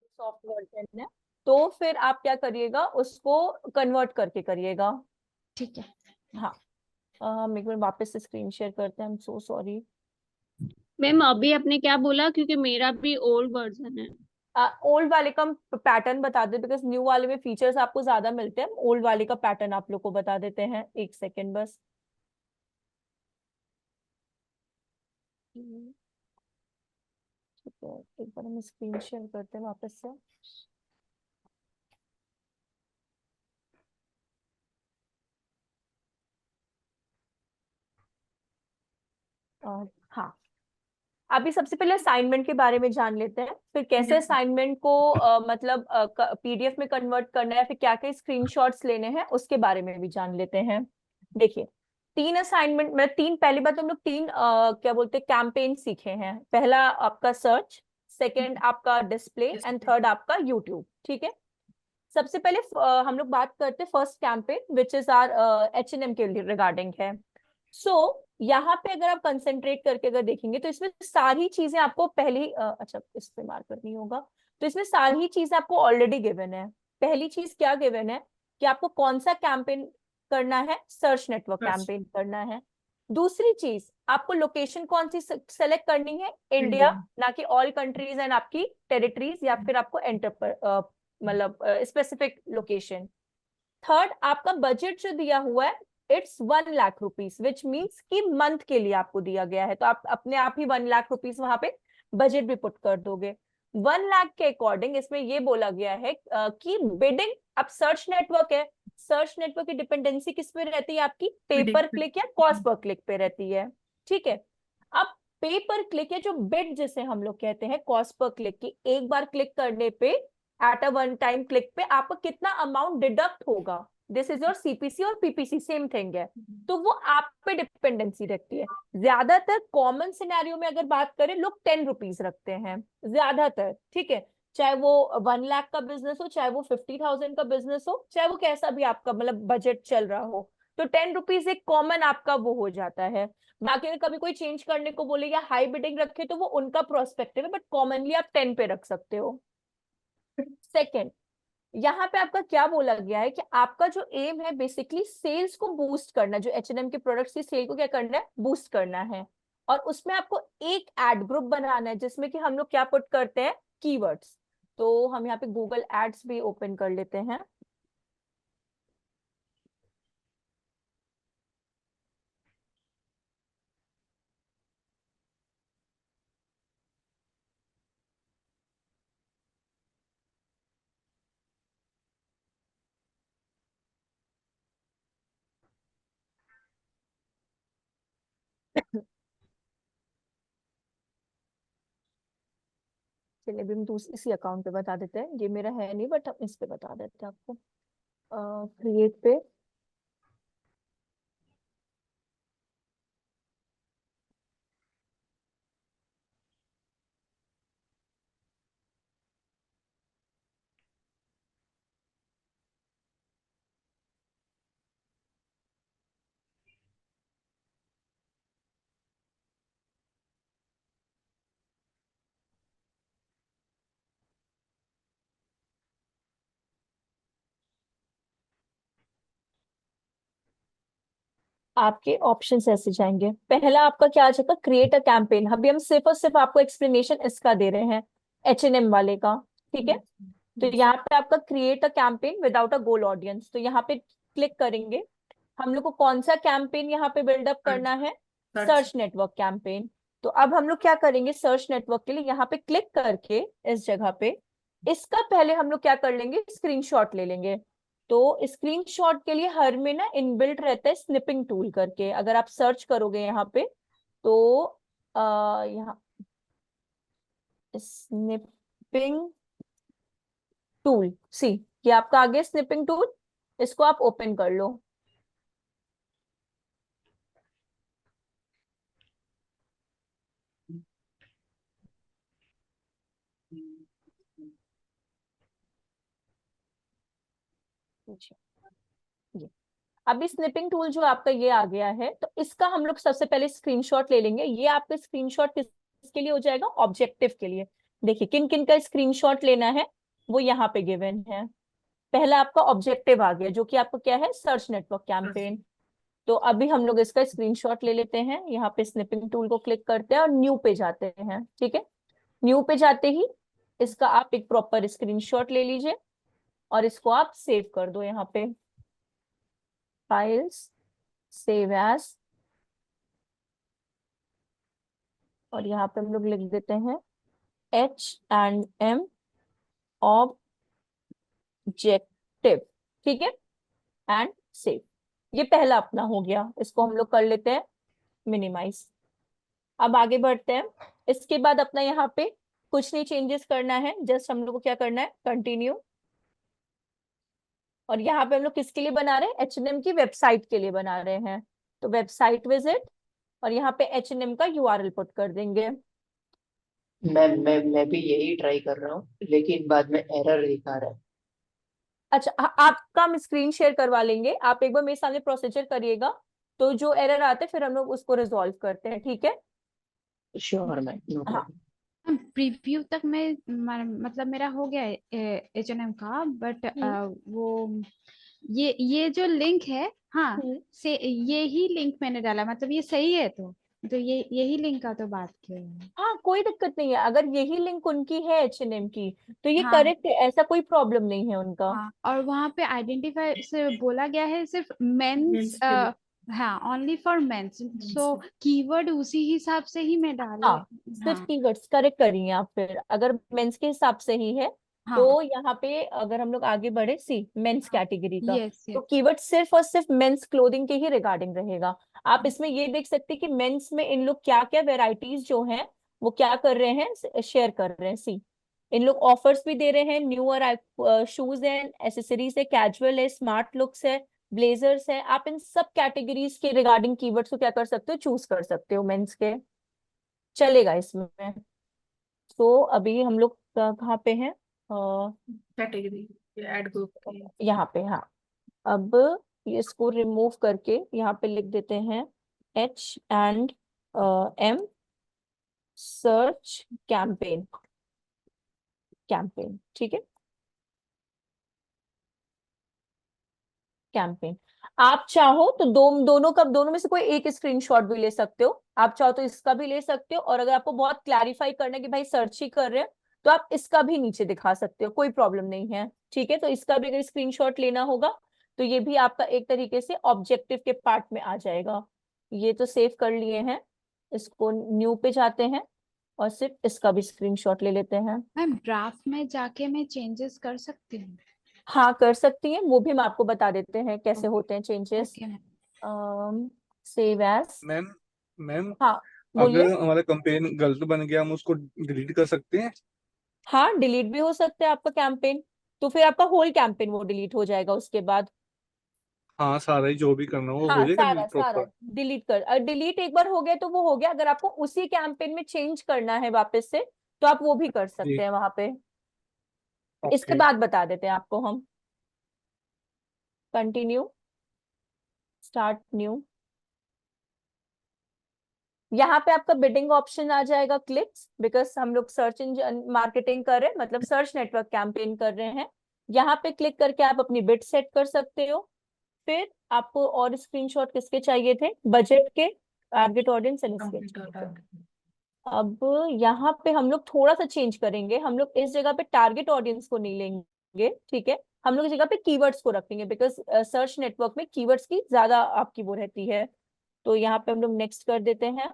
Soft version है, तो फिर आप क्या करिएगा, उसको कन्वर्ट करके करिएगा। ठीक है। हाँ, हम एक बार वापस से स्क्रीन शेयर करते हैं, I am so sorry. Ma'am अभी आपने क्या बोला, क्योंकि मेरा भी ओल्ड वर्जन है। ओल्ड वाले का पैटर्न बता दे, बिकॉज न्यू वाले में फीचर्स आपको ज्यादा मिलते हैं। ओल्ड वाले का पैटर्न आप लोग को बता देते हैं, एक सेकेंड बस। ठीक है, एक बार हम स्क्रीन शेयर करते हैं वापस से। हाँ, अभी सबसे पहले असाइनमेंट के बारे में जान लेते हैं, फिर कैसे असाइनमेंट को मतलब पीडीएफ में कन्वर्ट करना है, फिर क्या क्या स्क्रीनशॉट्स लेने हैं उसके बारे में भी जान लेते हैं। देखिए, तीन असाइनमेंट मतलब तीन, पहली बात हम लोग तीन क्या बोलते हैं कैंपेन सीखे हैं। पहला आपका सर्च, सेकंड आपका डिस्प्ले, एंड थर्ड आपका यूट्यूब। ठीक है, सबसे पहले हम लोग बात करते हैं first campaign which is our H&M के रिगार्डिंग है। यहाँ पे अगर आप कंसेंट्रेट करके अगर देखेंगे तो इसमें सारी चीजें आपको पहली अच्छा इस पे मार्क करनी होगा। तो इसमें सारी चीजें आपको ऑलरेडी गिवन है। पहली चीज क्या गिवन है कि आपको कौन सा कैंपेन करना है, सर्च नेटवर्क कैंपेन करना है। दूसरी चीज, आपको लोकेशन कौन सी सेलेक्ट करनी है, इंडिया, ना कि ऑल कंट्रीज एंड आपकी टेरिटरीज, या फिर आपको एंटर मतलब स्पेसिफिक लोकेशन। थर्ड, आपका बजट जो दिया हुआ है it's 1 lakh rupees, which means कि मंथ के लिए आपको दिया गया है, तो आप अपने आप ही 1 लाख रुपीज वहां पे बजट भी पुट कर दोगे। 1 लाख के अकॉर्डिंग इसमें ये बोला गया है कि बिडिंग, अब सर्च नेटवर्क है, सर्च नेटवर्क की डिपेंडेंसी किस पे रहती है आपकी, पे पर क्लिक या कॉस्ट पर क्लिक पे रहती है। ठीक है, अब पे पर क्लिक या जो बिड जिसे हम लोग कहते हैं कॉस्ट पर क्लिक की, एक बार क्लिक करने पे at a one time click पे आपका कितना अमाउंट डिडक्ट होगा, दिस इज योर सीपीसी और पीपीसी सेम थिंग है, तो वो आप पे डिपेंडेंसी रखती है। ज्यादातर कॉमन सिनेरियो में अगर बात करें, लोग 10 रुपीज रखते हैं ज्यादातर। ठीक है, चाहे वो 1 लाख का बिजनेस हो, चाहे वो 50,000 का बिजनेस हो, चाहे वो कैसा भी आपका मतलब बजट चल रहा हो, तो 10 रुपीज एक कॉमन आपका वो हो जाता है। बाकी अगर कभी कोई चेंज करने को बोले या हाई बिडिंग रखे तो वो उनका प्रोस्पेक्टिव है, बट कॉमनली आप 10 पे रख सकते हो। सेकेंड, यहाँ पे आपका क्या बोला गया है कि आपका जो एम है बेसिकली सेल्स को बूस्ट करना, जो H&M के प्रोडक्ट्स की सेल को क्या करना है, बूस्ट करना है। और उसमें आपको एक एड ग्रुप बनाना है जिसमें कि हम लोग क्या पुट करते हैं, कीवर्ड्स। तो हम यहाँ पे गूगल एड्स भी ओपन कर लेते हैं। चलिए अभी हम दूसरी इसी अकाउंट पे बता देते हैं, ये मेरा है नहीं बट हम इस पे बता देते हैं आपको, क्रिएट पे। आपके ऑप्शन ऐसे जाएंगे, पहला आपका क्या आ जाएगा, क्रिएट अ कैंपेन। अभी हम सिर्फ और सिर्फ आपको एक्सप्लेनेशन इसका दे रहे हैं, H&M वाले का। ठीक है, तो यहाँ पे आपका create a campaign without a goal audience, तो यहाँ पे क्लिक करेंगे। हम लोग को कौन सा कैंपेन यहाँ पे बिल्डअप करना है, सर्च नेटवर्क कैंपेन। तो अब हम लोग क्या करेंगे, सर्च नेटवर्क के लिए यहाँ पे क्लिक करके इस जगह पे इसका पहले हम लोग क्या कर लेंगे, स्क्रीनशॉट ले लेंगे। तो स्क्रीनशॉट के लिए हर में ना इनबिल्ट रहता है स्निपिंग टूल करके, अगर आप सर्च करोगे यहाँ पे तो यहाँ स्निपिंग टूल, सी, ये आपका आगे स्निपिंग टूल, इसको आप ओपन कर लो। ये अभी स्निपिंग टूल जो आपका ये आ गया है, तो इसका हम लोग सबसे पहले स्क्रीनशॉट ले लेंगे। ये आपका स्क्रीनशॉट किसके लिए हो जाएगा, ऑब्जेक्टिव के लिए। देखिए किन किन का स्क्रीनशॉट लेना है वो यहाँ पे गिवन है। पहला आपका ऑब्जेक्टिव आ गया जो कि आपका क्या है, सर्च नेटवर्क कैंपेन। तो अभी हम लोग इसका स्क्रीनशॉट ले लेते हैं, यहाँ पे स्निपिंग टूल को क्लिक करते हैं और न्यू पे जाते हैं। ठीक है, न्यू पे जाते ही इसका आप एक प्रॉपर स्क्रीनशॉट ले लीजिए और इसको आप सेव कर दो यहाँ पे, फाइल्स, सेव एज, और यहाँ पे हम लोग लिख देते हैं H&M ऑब्जेक्टिव। ठीक है, एंड सेव। ये पहला अपना हो गया, इसको हम लोग कर लेते हैं मिनिमाइज। अब आगे बढ़ते हैं। इसके बाद अपना यहाँ पे कुछ नहीं चेंजेस करना है, जस्ट हम लोग को क्या करना है, कंटिन्यू। और यहाँ पे हम लोग किसके लिए बना रहे हैं, H&M की वेबसाइट के लिए बना रहे हैं। तो वेबसाइट विजिट, और यहाँ पे H&M का URL पुट कर देंगे। मैं भी यही ट्राई कर रहा हूँ, लेकिन बाद में एरर दिखा रहा है। अच्छा, आपका हम स्क्रीन शेयर करवा लेंगे, आप एक बार मेरे सामने प्रोसीजर करिएगा, तो जो एरर आते हैं फिर हम लोग उसको रिजॉल्व करते हैं। ठीक है, श्योर मैम, नो हाँ। प्रॉब्लम। प्रीव्यू तक मैं मतलब मेरा हो गया H&M का, बट हम्म, वो ये जो लिंक है, हाँ, हम्म। से ये ही लिंक मैंने डाला, मतलब ये सही है, तो ये यही लिंक का तो बात किया है। हाँ, कोई दिक्कत नहीं है, अगर यही लिंक उनकी है H&M की तो ये हाँ करेक्ट है, ऐसा कोई प्रॉब्लम नहीं है उनका। हाँ, और वहाँ पे आइडेंटिफाई से बोला गया है सिर्फ मेंस, हाँ, only for mens, so keyword उसी हिसाब से ही मैं डाले। हाँ, सिर्फ हाँ कीवर्ड्स करेक्ट करिए आप, फिर अगर मेंस के हिसाब से ही है हाँ तो यहाँ पे अगर हम लोग आगे बढ़े, सी मेंस हाँ, कैटेगरी का, यस तो यस। कीवर्ड सिर्फ और सिर्फ मेंस क्लोथिंग के ही रिगार्डिंग रहेगा। आप इसमें ये देख सकते हैं कि मेंस में इन लोग क्या क्या वेराइटीज जो हैं वो क्या कर रहे हैं, शेयर कर रहे हैं। सी, इन लोग ऑफर्स भी दे रहे हैं, न्यूअर शूज है, एसेसरीज है, कैजुअल है, स्मार्ट लुक्स है, ब्लेजर्स है। आप इन सब कैटेगरीज के रिगार्डिंग कीवर्ड्स को क्या कर सकते हो, चूज कर सकते हो, मेंस के चलेगा इसमें। तो अभी हम लोग कहाँ पे हैं, कैटेगरी, ऐड ग्रुप की। यहाँ पे, हाँ। अब इसको रिमूव करके यहाँ पे लिख देते हैं H&M सर्च कैंपेन, कैंपेन। ठीक है, कैंपेन। आप चाहो तो दोनों में से कोई एक स्क्रीनशॉट भी ले सकते हो, आप चाहो तो इसका भी ले सकते हो, और अगर आपको बहुत क्लैरिफाई करना है कि भाई सर्च ही कर रहे हैं तो आप इसका भी नीचे दिखा सकते हो, कोई प्रॉब्लम नहीं है। ठीक है, तो इसका भी अगर स्क्रीनशॉट लेना होगा तो ये भी आपका एक तरीके से ऑब्जेक्टिव के पार्ट में आ जाएगा। ये तो सेव कर लिए हैं, इसको न्यू पे जाते हैं और सिर्फ इसका भी स्क्रीनशॉट ले लेते हैं। मैम ड्राफ्ट में जाके मैं चेंजेस कर सकती हूँ? हाँ, कर सकती हैं, वो भी हम आपको बता देते हैं कैसे होते हैं changes. Okay ma'am. Save as, ma'am ma'am हाँ अगर बोलिए। हमारा कंपेन गलत बन गया, हम उसको डिलीट कर सकते हैं? हाँ, डिलीट भी हो सकता है आपका कैंपेन, तो फिर आपका होल कैंपेन वो डिलीट हो जाएगा उसके बाद। हाँ, सारा ही जो भी करना हो वो हो हाँ, जाएगा सारा डिलीट सारा प्रॉपर? डिलीट कर, डिलीट एक बार हो गया तो वो हो गया, अगर आपको उसी कैंपेन में चेंज करना है वापस से तो आप वो भी कर जी, सकते हैं वहां पे। इसके ओके। बाद बता देते हैं आपको हम, कंटिन्यू, स्टार्ट न्यू। यहाँ पे आपका बिडिंग ऑप्शन आ जाएगा, क्लिक्स, बिकॉज हम लोग सर्च इंजन मार्केटिंग कर रहे हैं, मतलब सर्च नेटवर्क कैंपेन कर रहे हैं। यहाँ पे क्लिक करके आप अपनी बिड सेट कर सकते हो। फिर आपको और स्क्रीनशॉट किसके चाहिए थे, बजट के, टारगेट ऑडियंस एंड इसके चाहिए थे। अब यहाँ पे हम लोग थोड़ा सा चेंज करेंगे, हम लोग इस जगह पे टारगेट ऑडियंस को नहीं लेंगे। ठीक है, हम लोग इस जगह पे कीवर्ड्स को रखेंगे, बिकॉज सर्च नेटवर्क में कीवर्ड्स की ज्यादा आपकी वो रहती है। तो यहाँ पे हम लोग नेक्स्ट कर देते हैं,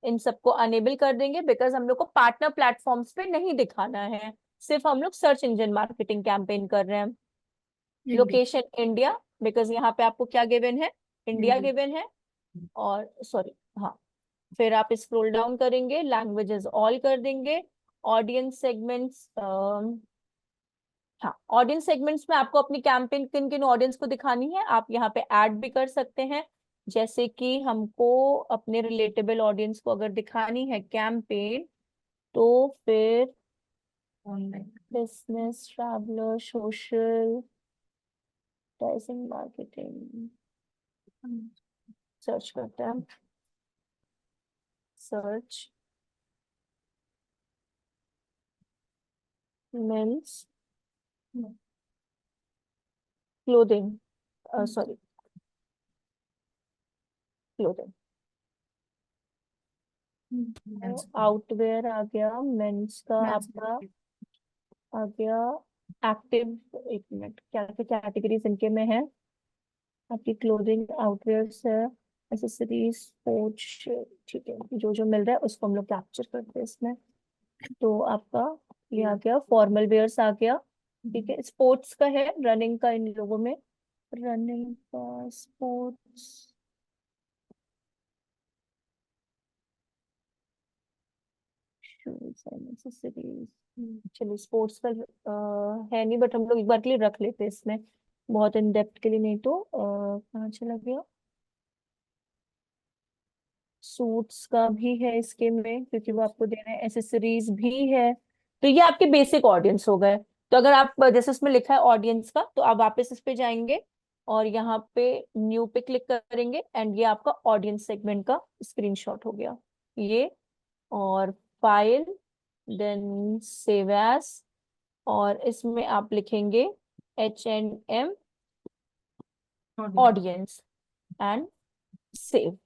इन सबको अनेबल कर देंगे, बिकॉज हम लोग को पार्टनर प्लेटफॉर्म्स पे नहीं दिखाना है, सिर्फ हम लोग सर्च इंजन मार्केटिंग कैंपेन कर रहे हैं। लोकेशन इंडिया, बिकॉज यहाँ पे आपको क्या गिवन है, इंडिया गिवन है। और सॉरी, हाँ, फिर आप स्क्रॉल डाउन करेंगे, लैंग्वेजेस ऑल कर देंगे। ऑडियंस सेगमेंट्स, हाँ, ऑडियंस सेगमेंट्स में आपको अपनी कैंपेन किन किन ऑडियंस को दिखानी है आप यहाँ पे ऐड भी कर सकते हैं। जैसे कि हमको अपने रिलेटेबल ऑडियंस को अगर दिखानी है कैंपेन, तो फिर business, traveller, social, pricing, marketing, search करते हैं, search, men's clothing, sorry clothing, outwear आ गया, मेंस का आपका आ गया, एक्टिव, एक मिनट, क्या क्या कैटेगरीज इनके में है आपकी, क्लोथिंग, आउटवेयर्स है, एसेसरीज, स्पोर्ट्स, ठीक है, जो जो मिल रहा है उसको हम लोग कैप्चर करते हैं इसमें। तो आपका ये आ गया, फॉर्मल वेयर्स आ गया, ठीक है, स्पोर्ट्स का है, रनिंग का इन लोगों में, रनिंग का, स्पोर्ट्स, शूज एंड एक्सेसरीज, चलिए स्पोर्ट्स का है नहीं, बट हम लोग एक बार के लिए रख लेते हैं इसमें, बहुत इन डेप्थ के लिए नहीं, तो कहाँ चला गया, सूट्स का भी है इसके में, क्योंकि वो आपको दे रहे हैं, एसेसरीज भी है। तो ये आपके बेसिक ऑडियंस हो गए। तो अगर आप जैसे उसमें लिखा है ऑडियंस का, तो आप वापस इस पे जाएंगे और यहाँ पे न्यू पे क्लिक करेंगे, एंड ये आपका ऑडियंस सेगमेंट का स्क्रीनशॉट हो गया ये, और फाइल, देन सेव एज, और इसमें आप लिखेंगे H&M ऑडियंस एंड सेव।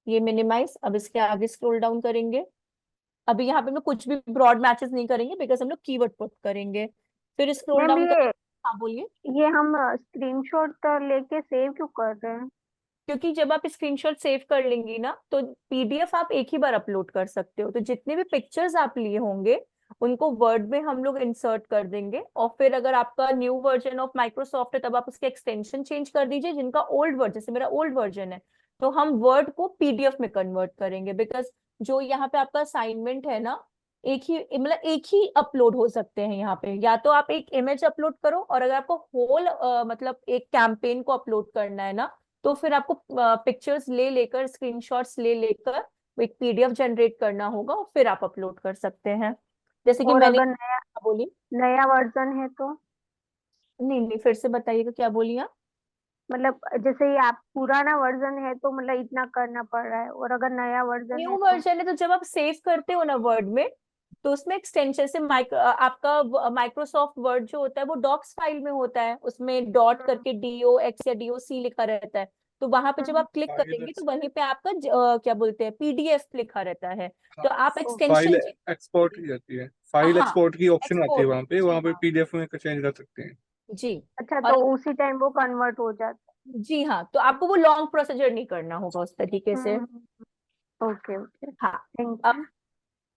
ये मिनिमाइज, अब इसके आगे स्क्रॉल डाउन करेंगे, अभी यहाँ पे हम लोग कुछ भी ब्रॉड मैचेस नहीं करेंगे, बिकॉज हम लोग कीवर्ड पुट करेंगे। फिर स्क्रॉल मैम डाउन कर, ये हाँ बोलिए। ये हम स्क्रीनशॉट लेके सेव क्यों कर रहे हैं? क्योंकि जब आप स्क्रीनशॉट सेव कर लेंगी ना, तो पीडीएफ आप एक ही बार अपलोड कर सकते हो, तो जितने भी पिक्चर्स आप लिए होंगे उनको वर्ड में हम लोग इंसर्ट कर देंगे, और फिर अगर आपका न्यू वर्जन ऑफ माइक्रोसॉफ्ट है तब आप उसके एक्सटेंशन चेंज कर दीजिए, जिनका ओल्ड वर्जन, जैसे मेरा ओल्ड वर्जन है, तो हम वर्ड को पीडीएफ में कन्वर्ट करेंगे, बिकॉज जो यहाँ पे आपका असाइनमेंट है ना, एक ही मतलब एक ही अपलोड हो सकते हैं यहाँ पे, या तो आप एक इमेज अपलोड करो, और अगर आपको होल मतलब एक कैंपेन को अपलोड करना है ना, तो फिर आपको पिक्चर्स ले लेकर, स्क्रीनशॉट्स ले लेकर एक पीडीएफ जनरेट करना होगा, और फिर आप अपलोड कर सकते हैं, जैसे कि और मैंने, अगर बोली, नया वर्जन है तो? नहीं नहीं, फिर से बताइएगा, क्या बोली आप? मतलब जैसे ये आप पुराना वर्जन है तो मतलब इतना करना पड़ रहा है, और अगर नया वर्जन न्यू है तो? वर्जन है तो जब आप सेव करते हो ना वर्ड में, तो उसमें एक्सटेंशन से आपका माइक्रोसॉफ्ट वर्ड जो होता है वो डॉक्स फाइल में होता है, उसमें डॉट करके DOX या DOC लिखा रहता है, तो वहां पे जब आप क्लिक फाइल करेंगे तो वहीं पे आपका क्या बोलते हैं, PDF लिखा रहता है, तो आप फाइल एक्सटेंशन, एक्सपोर्ट की जाती है, फाइल हाँ, एक्सपोर्ट की ऑप्शन आती है एक्सपोर्ट, वहां जी पे हाँ, पीडीएफ में चेंज कर सकते हैं। जी, अच्छा, तो और उसी टाइम वो कन्वर्ट हो जाता जी हाँ, तो आपको वो लॉन्ग प्रोसीजर नहीं करना होगा उस तरीके है? से। ओके ओके, हाँ, थैंक अब यू।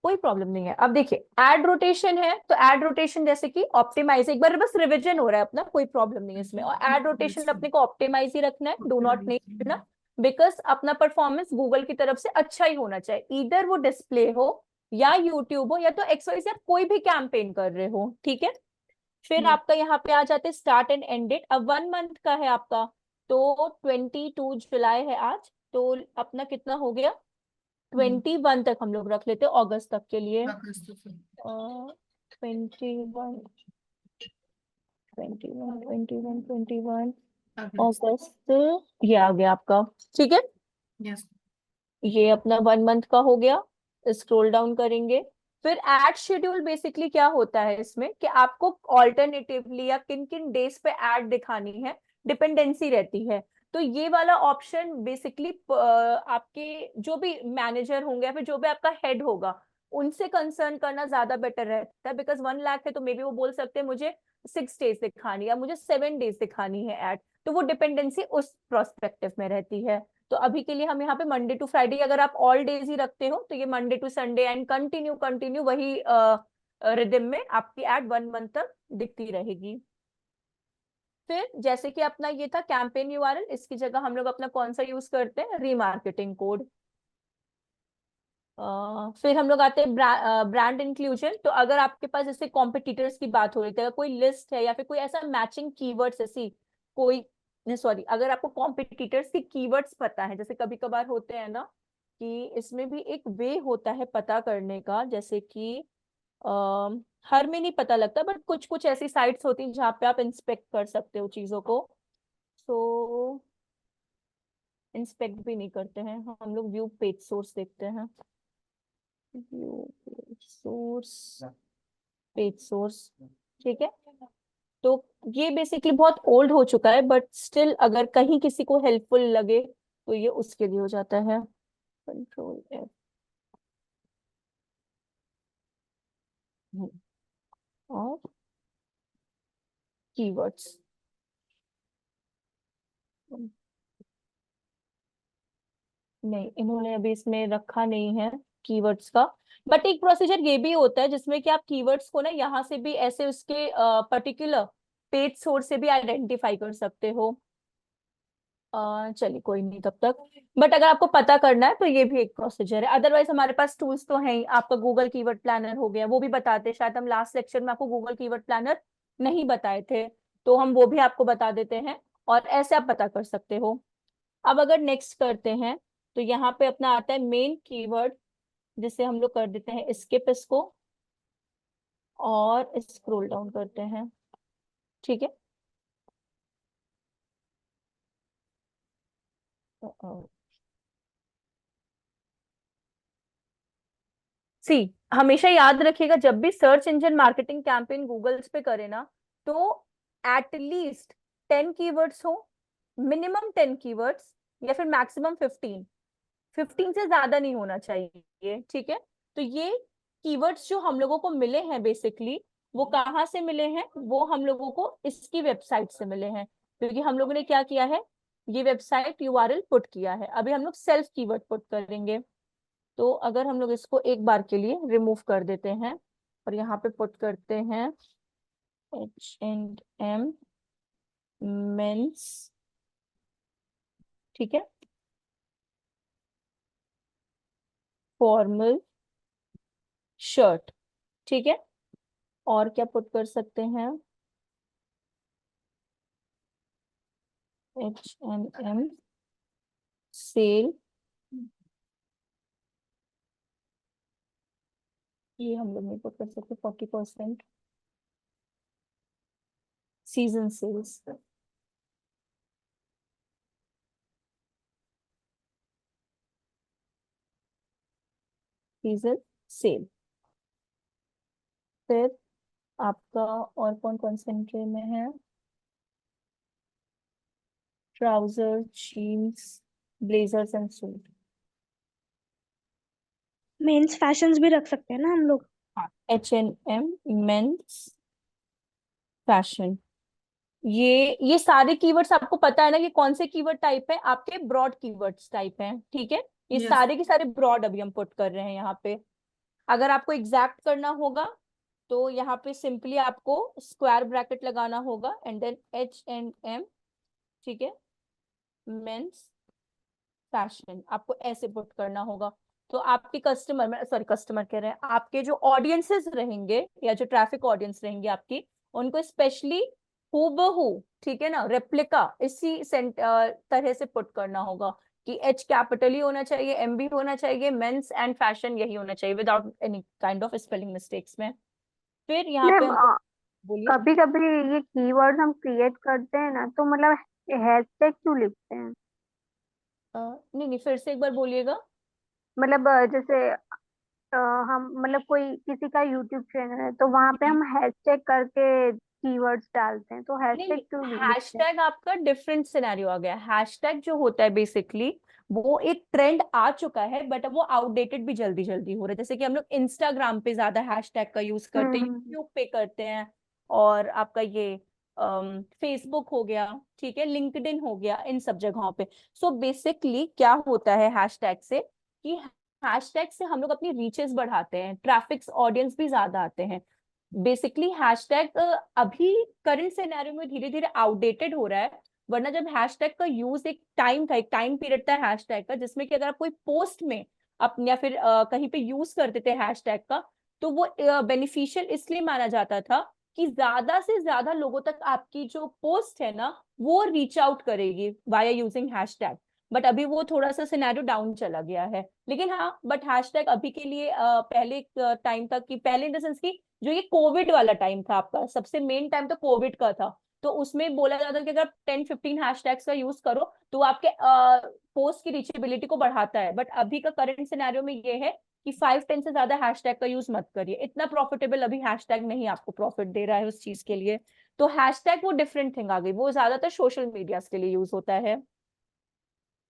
कोई प्रॉब्लम नहीं है। अब देखिए ऐड रोटेशन है, तो ऐड रोटेशन जैसे कि ऑप्टिमाइज, एक बार बस रिवीजन हो रहा है अपना, कोई प्रॉब्लम नहीं है इसमें, और ऐड रोटेशन अपने को ऑप्टिमाइज ही रखना है, डू नॉट नहीं करना, बिकॉज अपना परफॉर्मेंस गूगल की तरफ से अच्छा ही होना चाहिए, इधर वो डिस्प्ले हो या यूट्यूब हो या तो एक्सवाइज, या कोई भी कैंपेन कर रहे हो, ठीक है। फिर आपका यहाँ पे आ जाते स्टार्ट एंड एंड डेट, अब 1 मंथ का है आपका, तो 22 जुलाई है आज, तो अपना कितना हो गया, 21 तक हम लोग रख लेते हैं, अगस्त तक के लिए, 21, 21 अगस्त, ये आ गया आपका, ठीक है, यस। ये अपना 1 मंथ का हो गया। स्क्रॉल डाउन करेंगे, फिर एड शेड्यूल बेसिकली क्या होता है इसमें, कि आपको ऑल्टरनेटिवली या किन किन डेज पे एड दिखानी है, डिपेंडेंसी रहती है, तो ये वाला ऑप्शन बेसिकली आपके जो भी मैनेजर होंगे या फिर जो भी आपका हेड होगा उनसे कंसर्न करना ज्यादा बेटर रहता है, बिकॉज 1 लाख है तो मे बी वो बोल सकते हैं मुझे 6 डेज दिखानी है या मुझे 7 डेज दिखानी है एड, तो वो डिपेंडेंसी उस प्रोस्पेक्टिव में रहती है। तो अभी के लिए हम यहाँ पे मंडे टू फ्राइडे, अगर आप ऑल डेज ही रखते हो तो ये Monday to Sunday and continue continue वही रिदम में आपकी एड 1 मंथ तक दिखती रहेगी। फिर जैसे कि अपना ये था कैंपेन यूआरएल, इसकी जगह हम लोग अपना कौन सा यूज करते हैं, रीमार्केटिंग कोड। फिर हम लोग आते हैं ब्रांड इंक्लूजन, तो अगर आपके पास जैसे कॉम्पिटिटर्स की बात हो रही थी, कोई लिस्ट है या फिर कोई ऐसा मैचिंग कीवर्ड्स ऐसी कोई, सॉरी, अगर आपको कॉम्पिटिटर्स की कीवर्ड्स पता है, जैसे कभी कभार होते हैं ना कि इसमें भी एक वे होता है पता करने का, जैसे कि हर में नहीं पता लगता, बट कुछ कुछ ऐसी साइट्स होती हैं जहाँ पे आप इंस्पेक्ट कर सकते हो चीजों को, तो इंस्पेक्ट भी नहीं करते हैं हम लोग, व्यू पेज सोर्स देखते हैं, view page source, page source, ठीक है। तो ये बेसिकली बहुत ओल्ड हो चुका है, बट स्टिल अगर कहीं किसी को हेल्पफुल लगे तो ये उसके लिए हो जाता है। Control F। और कीवर्ड्स, नहीं इन्होंने अभी इसमें रखा नहीं है कीवर्ड्स का। बट एक प्रोसीजर ये भी होता है जिसमें कि आप कीवर्ड्स को ना यहाँ से भी ऐसे उसके पर्टिकुलर पेज सोर्स से भी आइडेंटिफाई कर सकते हो। चलिए कोई नहीं तब तक, बट अगर आपको पता करना है तो ये भी एक प्रोसीजर है। अदरवाइज हमारे पास टूल्स तो हैं ही, आपका गूगल कीवर्ड प्लानर हो गया, वो भी बताते हैं, शायद हम लास्ट लेक्चर में आपको गूगल कीवर्ड प्लानर नहीं बताए थे, तो हम वो भी आपको बता देते हैं, और ऐसे आप पता कर सकते हो। अब अगर नेक्स्ट करते हैं तो यहाँ पे अपना आता है मेन कीवर्ड, जिसे हम लोग कर देते हैं स्किप इसको, और स्क्रॉल डाउन करते हैं, ठीक है। सी, हमेशा याद रखिएगा जब भी search engine marketing campaign Googles पे करे ना, तो एटलीस्ट 10 कीवर्ड्स हो, मिनिमम 10 कीवर्ड्स, या फिर मैक्सिमम 15 से ज्यादा नहीं होना चाहिए, ठीक है। तो ये कीवर्ड्स जो हम लोगों को मिले हैं बेसिकली, वो कहाँ से मिले हैं, वो हम लोगों को इसकी वेबसाइट से मिले हैं, क्योंकि हम लोगों ने क्या किया है, ये वेबसाइट URL पुट किया है। अभी हम लोग सेल्फ कीवर्ड पुट करेंगे, तो अगर हम लोग इसको एक बार के लिए रिमूव कर देते हैं और यहाँ पे पुट करते हैं H&M मेंस, ठीक है, फॉर्मल शर्ट, ठीक है। और क्या पुट कर सकते हैं, H&M सेल, ये हम लोग नहीं पुट कर सकते, 40% सीजन सेल्स, सीजन सेल। फिर आपका और कौन कौन से एंट्री में है, trouser, jeans, blazers and suit. Mens fashions भी रख सकते हैं ना हम लोग। H&M मेंस फैशन, ये सारे कीवर्ड्स आपको पता है ना कि कौन से कीवर्ड टाइप है, आपके ब्रॉड कीवर्ड्स टाइप हैं, ठीक है। ये Yes. सारे के सारे ब्रॉड अभी हम पुट कर रहे हैं यहाँ पे। अगर आपको एग्जैक्ट करना होगा तो यहाँ पे सिंपली आपको स्क्वायर ब्रैकेट लगाना होगा एंड देन H&M, ठीक है, मेंस फैशन, आपको ऐसे पुट करना होगा। तो आपके कस्टमर, सॉरी कस्टमर कह रहे हैं, आपके जो ऑडियंसेस रहेंगे या जो ट्रैफिक ऑडियंस रहेंगे आपकी, उनको स्पेशली हूबहू, ठीक है ना, रेप्लिका इसी तरह से पुट करना होगा कि H कैपिटल ही होना चाहिए, M भी होना चाहिए, मेंस एंड फैशन यही होना चाहिए without any kind of spelling mistakes में। फिर यहाँ पे मैम हम बोलिए। कभी कभी ये कीवर्ड्स हम क्रिएट करते हैं ना, तो मतलब हैशटैग क्यों लिखते हैं? नहीं नहीं, फिर से एक बार बोलिएगा। मतलब जैसे हम मतलब कोई किसी का यूट्यूब चैनल है तो वहां पे हम हैशटैग करके कीवर्ड्स डालते हैं, तो नहीं हैशटैग नहीं, क्यों लिखते हैं? हैशटैग आपका डिफरेंट सिनेरियो आ गया। हैशटैग जो होता है बेसिकली वो एक ट्रेंड आ चुका है, बट अब वो आउटडेटेड भी जल्दी जल्दी हो रहा है। जैसे कि हम लोग इंस्टाग्राम पे ज्यादा हैशटैग का यूज करते हैं, यूट्यूब पे करते हैं, और आपका ये फेसबुक हो गया, ठीक है, लिंक्डइन हो गया, इन सब जगहों पे। सो बेसिकली क्या होता है हैशटैग से, कि हैशटैग से हम लोग अपनी रीचेस बढ़ाते हैं, ट्रैफिक ऑडियंस भी ज्यादा आते हैं। बेसिकली हैशटैग अभी करंट सिनेरियो में धीरे धीरे आउटडेटेड हो रहा है, वरना जब हैशटैग का यूज एक टाइम था, एक टाइम पीरियड था हैशटैग का, जिसमें कि अगर आप कोई पोस्ट में अपने या फिर कहीं पे यूज करते थे हैशटैग का, तो वो बेनिफिशियल इसलिए माना जाता था कि ज्यादा से ज्यादा लोगों तक आपकी जो पोस्ट है ना वो रीच आउट करेगी वाया यूजिंग हैशटैग। बट अभी वो थोड़ा सा सिनेरियो डाउन चला गया है। लेकिन हाँ, बट हैशटैग अभी के लिए पहले टाइम तक की, पहले इन द सेंस की जो ये कोविड वाला टाइम था आपका, सबसे मेन टाइम तो कोविड का था, तो उसमें बोला जाता था कि अगर 10-15 हैशटैग्स का यूज करो तो आपके पोस्ट की रीचेबिलिटी को बढ़ाता है। बट अभी का करंट सिनेरियो में ये है कि 5-10 से ज्यादा हैशटैग का यूज मत करिए, इतना प्रॉफिटेबल अभी हैशटैग नहीं आपको प्रॉफिट दे रहा है उस चीज के लिए। तो हैशटैग वो डिफरेंट थिंग आ गई, वो ज्यादातर सोशल मीडिया के लिए यूज होता है।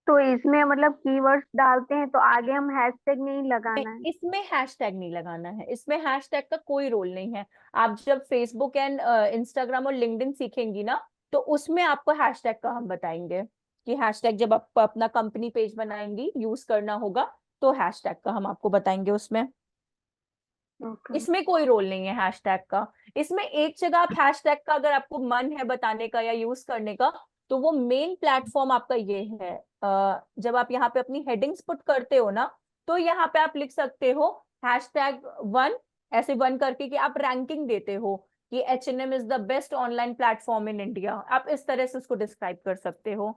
तो इसमें मतलब कीवर्ड्स डालते हैं तो आगे हम हैशटैग नहीं लगाना है? इसमें हैशटैग नहीं लगाना है, इसमें हैशटैग का कोई रोल नहीं है। आप जब फेसबुक एंड इंस्टाग्राम और लिंक्डइन सीखेंगी ना, तो उसमें आपको हैशटैग का हम बताएंगे कि हैशटैग जब आप अपना कंपनी पेज बनाएंगी यूज करना होगा, तो हैशटैग का हम आपको बताएंगे उसमें। ओके। इसमें कोई रोल नहीं है हैशटैग का। इसमें एक जगह आप हैशटैग का अगर आपको मन है बताने का या यूज करने का, तो वो मेन प्लेटफॉर्म आपका ये है। जब आप यहाँ पे अपनी हेडिंग्स पुट करते हो ना, तो यहाँ पे आप लिख सकते हो #1, ऐसे 1 करके, कि आप रैंकिंग देते हो कि H&M is the best online platform in India, आप इस तरह से उसको डिस्क्राइब कर सकते हो।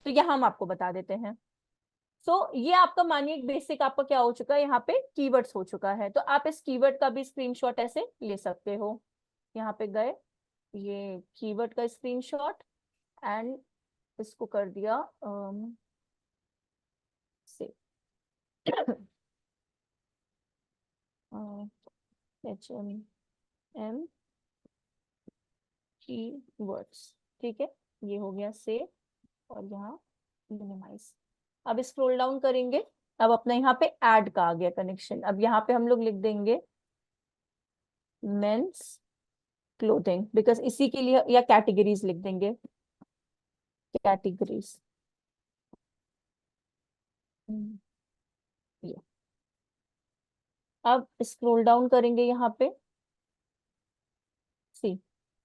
तो यहाँ हम आपको बता देते हैं। ये आपका मानिए बेसिक आपका क्या हो चुका है, यहाँ पे कीवर्ड्स हो चुका है। तो आप इस कीवर्ड का भी स्क्रीनशॉट ऐसे ले सकते हो। यहाँ पे गए, ये कीवर्ड का स्क्रीनशॉट, एंड इसको कर दिया से H&M कीवर्ड्स, ठीक है, ये हो गया सेव, और यहाँ मिनिमाइज। अब स्क्रॉल डाउन करेंगे, अब अपना यहाँ पे ऐड का आ गया कनेक्शन। अब यहाँ पे हम लोग लिख देंगे मेंस क्लोथिंग, बिकॉज इसी के लिए, या कैटेगरीज लिख देंगे, कैटेगरीज। ये अब स्क्रॉल डाउन करेंगे यहाँ पे, सी,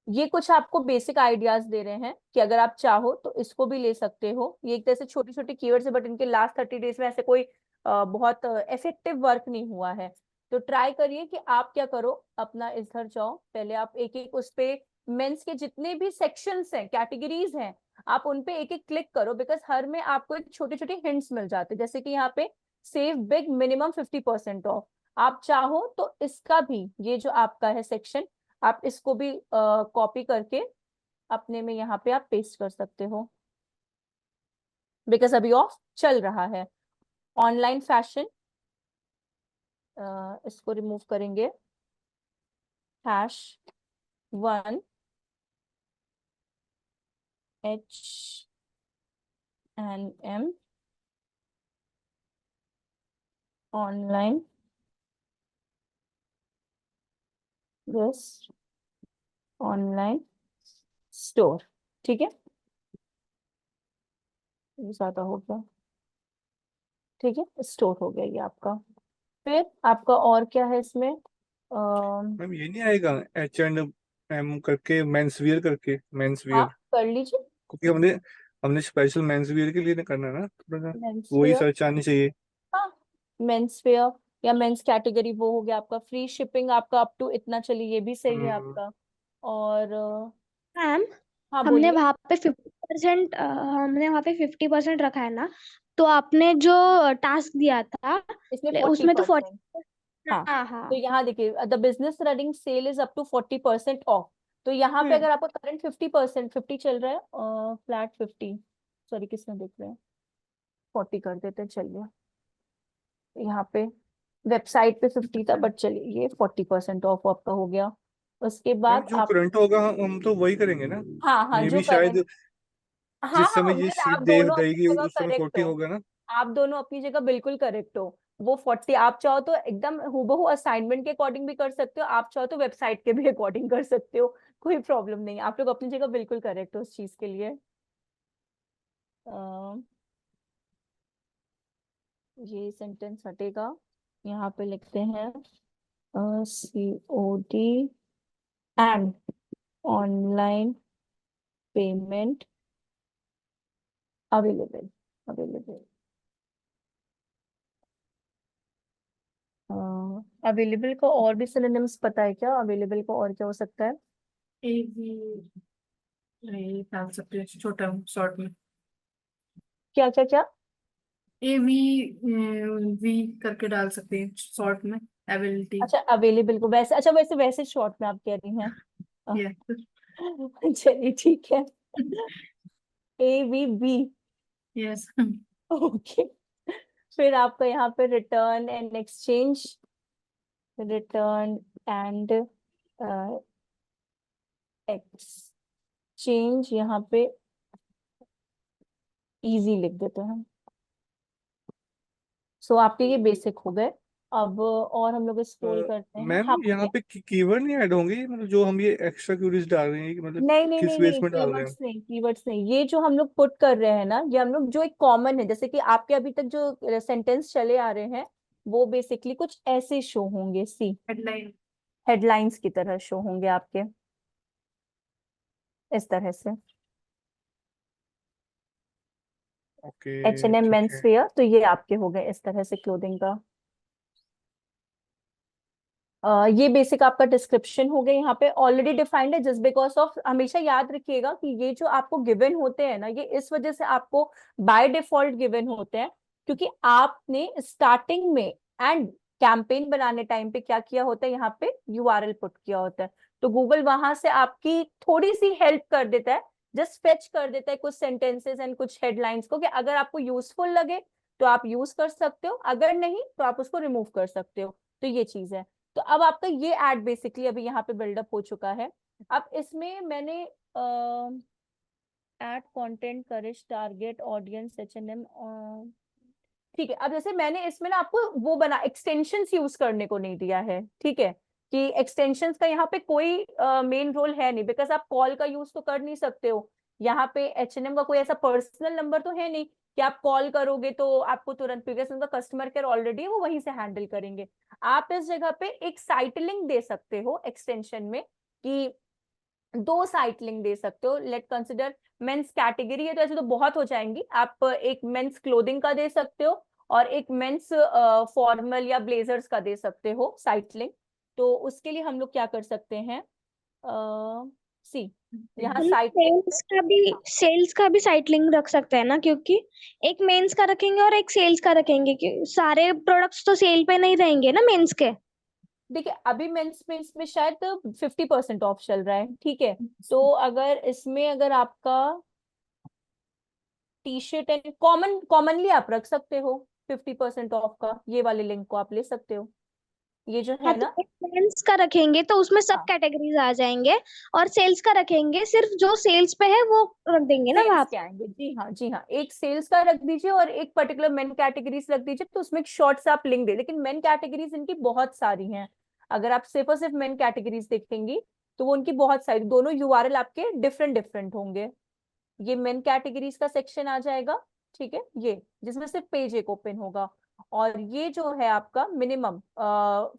ये कुछ आपको बेसिक आइडियाज दे रहे हैं कि अगर आप चाहो तो इसको भी ले सकते हो। ये एक तरह से छोटी छोटी कीवर्ड्स है, बट इनके लास्ट 30 डेज में ऐसे कोई बहुत इफेक्टिव वर्क नहीं हुआ है। तो ट्राई करिए कि आप क्या करो, अपना इधर जाओ, पहले आप एक एक उस पे मेंस के जितने भी सेक्शंस हैं, कैटेगरीज हैं, आप उन पे एक एक क्लिक करो, बिकॉज हर में आपको एक छोटे छोटे हिंट्स मिल जाते हैं। जैसे कि यहाँ पे सेव बिग मिनिमम 50% ऑफ, आप चाहो तो इसका भी, ये जो आपका है सेक्शन, आप इसको भी कॉपी करके अपने में यहाँ पे आप पेस्ट कर सकते हो, बिकॉज अभी ऑफ चल रहा है। ऑनलाइन फैशन, इसको रिमूव करेंगे, #1 H&M online best online store, ठीक है, ये ज्यादा हो गया, ठीक है, स्टोर हो गया ये आपका। फिर आपका और क्या है इसमें, मैम ये नहीं आएगा H&M करके मेंस वियर करके, मेंस वियर? आप कर लीजिए क्योंकि हमने हमने स्पेशल मेंस वियर के लिए नहीं करना ना, थोड़ा सा मेंस वही वेयर। सर्च आनी चाहिए। हाँ, मेंस वेयर या मेंस कैटेगरी, वो हो गया आपका। फ्री शिपिंग आपका अप टू इतना, चलिए ये भी सही है आपका। और मैम, हाँ हमने बोलिए। वहां पे 50%, हमने वहां पे 50% रखा है ना, तो आपने जो टास्क दिया था इसमें 40%। उसमें तो 40। हाँ, हाँ तो हाँ। यहाँ देखिए, the business running sale is up to 40% off. तो यहाँ पे अगर आपको करंट 50%, 50 चल रहा है, फ्लैट 50, सॉरी किसने देख रहे हैं, 40 कर देते हैं, चलिए। यहाँ पे वेबसाइट पे 50 था, बट चलिए ये 40% ऑफ आपका हो गया। उसके मैम बाद जो आप, करंट होगा हम तो वही करेंगे ना। हाँ हाँ, मे जो भी करंट, शायद हाँ जिस हाँ, समय ये फिर शीट आप दे दोनों अपनी देगी जगह उस समय करेक्ट 40 हो। होगा ना। आप दोनों अपनी जगह बिल्कुल करेक्ट हो। वो 40 आप चाहो तो एकदम हूबहू असाइनमेंट के अकॉर्डिंग भी कर सकते हो, आप चाहो तो वेबसाइट के भी अकॉर्डिंग कर सकते हो, कोई प्रॉब्लम नहीं है। आप लोग अपनी जगह बिल्कुल करेक्ट हो उस चीज के लिए। ये सेंटेंस हटेगा, यहाँ पे लिखते हैं COD and online payment available, available. Available का और भी सिनोनिम्स पता है क्या, अवेलेबल का और क्या हो सकता है? ए भी ये डाल सकते हैं छोटा शॉर्ट में। क्या क्या क्या? ए वी वी करके डाल सकते हैं शॉर्ट में, एबिलिटी। अच्छा, अवेलेबल को वैसे, अच्छा वैसे वैसे शॉर्ट में आप कह रही हैं। यस चलिए ठीक है, AVB, यस। ओके। फिर आपका यहाँ पे return and exchange, return and exchange, यहाँ पे इजी लिख देते हैं। सो आपके ये बेसिक हो गए। अब और हम लोग स्क्रॉल करते हैं। मैम हाँ यहाँ पे कीवर्ड नहीं ऐड होंगे, मतलब जो हम ये एक्स्ट्रा क्यूरीज डाल रहे हैं कि मतलब नहीं नहीं किस नहीं बेस नहीं, में डाल रहे हैं? कीवर्ड्स नहीं, ये जो हम लोग पुट कर रहे हैं ना, ये हम लोग जो एक कॉमन है, जैसे कि आपके अभी तक जो सेंटेंस चले आ रहे हैं वो बेसिकली कुछ ऐसे शो होंगे, सी हेडलाइन। हेडलाइंस की तरह शो होंगे आपके, इस तरह से। ओके H&M ठीक मेंस है। वेयर, तो ये आपके हो गए इस तरह से क्लोथिंग का। ये बेसिक आपका डिस्क्रिप्शन हो गया, यहाँ पे ऑलरेडी डिफाइंड है, जस्ट बिकॉज ऑफ, हमेशा याद रखिएगा कि ये जो आपको गिवन होते हैं ना, ये इस वजह से आपको बाय डिफॉल्ट गिवन होते हैं, क्योंकि आपने स्टार्टिंग में एंड कैंपेन बनाने टाइम पे क्या किया होता है, यहाँ पे यूआरएल पुट किया होता है। तो गूगल वहां से आपकी थोड़ी सी हेल्प कर देता है, जस्ट फेच कर देता है कुछ सेंटेंसेस एंड कुछ हेडलाइंस को, कि अगर आपको यूजफुल लगे तो आप यूज कर सकते हो, अगर नहीं तो आप उसको रिमूव कर सकते हो। तो ये चीज है। तो अब आपका ये एड बेसिकली अभी यहाँ पे बिल्डअप हो चुका है। अब इसमें मैंने एड कंटेंट, करेज, टारगेट ऑडियंस, H&M, ठीक है। अब जैसे मैंने इसमें ना आपको वो बना एक्सटेंशंस यूज करने को नहीं दिया है, ठीक है, कि एक्सटेंशंस का यहाँ पे कोई मेन रोल है नहीं, बिकॉज आप कॉल का यूज तो कर नहीं सकते हो। यहाँ पे H&M का कोई ऐसा पर्सनल नंबर तो है नहीं कि आप कॉल करोगे तो आपको तुरंत, बिकॉज उनका कस्टमर केयर ऑलरेडी है, वो वहीं से हैंडल करेंगे। आप इस जगह पे एक साइट लिंक दे सकते हो एक्सटेंशन में, कि दो साइट लिंक दे सकते हो। लेट कंसिडर मेंस कैटेगरी है तो ऐसे तो बहुत हो जाएंगी, आप एक मेंस क्लोथिंग का दे सकते हो और एक मेंस फॉर्मल या ब्लेजर्स का दे सकते हो साइट लिंक। तो उसके लिए हम लोग क्या कर सकते हैं, सी यहाँ हम साइट लिंक, सेल्स का भी साइट लिंक रख सकते हैं ना, क्योंकि एक मेंस का रखेंगे और एक सेल्स का रखेंगे, कि सारे प्रोडक्ट्स तो सेल पे नहीं रहेंगे ना मेंस के। देखिए अभी मेंस में शायद 50% ऑफ चल रहा है, ठीक है। तो अगर इसमें अगर आपका टी शर्ट एंड कॉमनली आप रख सकते हो 50% ऑफ का, ये वाले लिंक को आप ले सकते हो, ये जो हाँ, है तो ना। एक मेंस का रखेंगे तो उसमें सब हाँ, कैटेगरीज आ जाएंगे, और सेल्स का रखेंगे सिर्फ जो सेल्स पे है वो रख देंगे ना सेल्स वहां के आएंगे, जी हाँ जी हाँ, एक सेल्स का रख दीजिए और एक पर्टिकुलर मेन कैटेगरीज रख दीजिए, तो उसमें एक शॉर्ट सा आप लिंक दे। लेकिन मेन कैटेगरीज इनकी बहुत सारी हैं, अगर आप सिर्फ और सिर्फ मेन कैटेगरीज देखेंगी तो वो उनकी बहुत सारी, दोनों यूआरएल आपके डिफरेंट डिफरेंट होंगे। ये मेन कैटेगरीज का सेक्शन आ जाएगा, ठीक है, ये जिसमें सिर्फ पेज एक ओपन होगा। और ये जो है आपका मिनिमम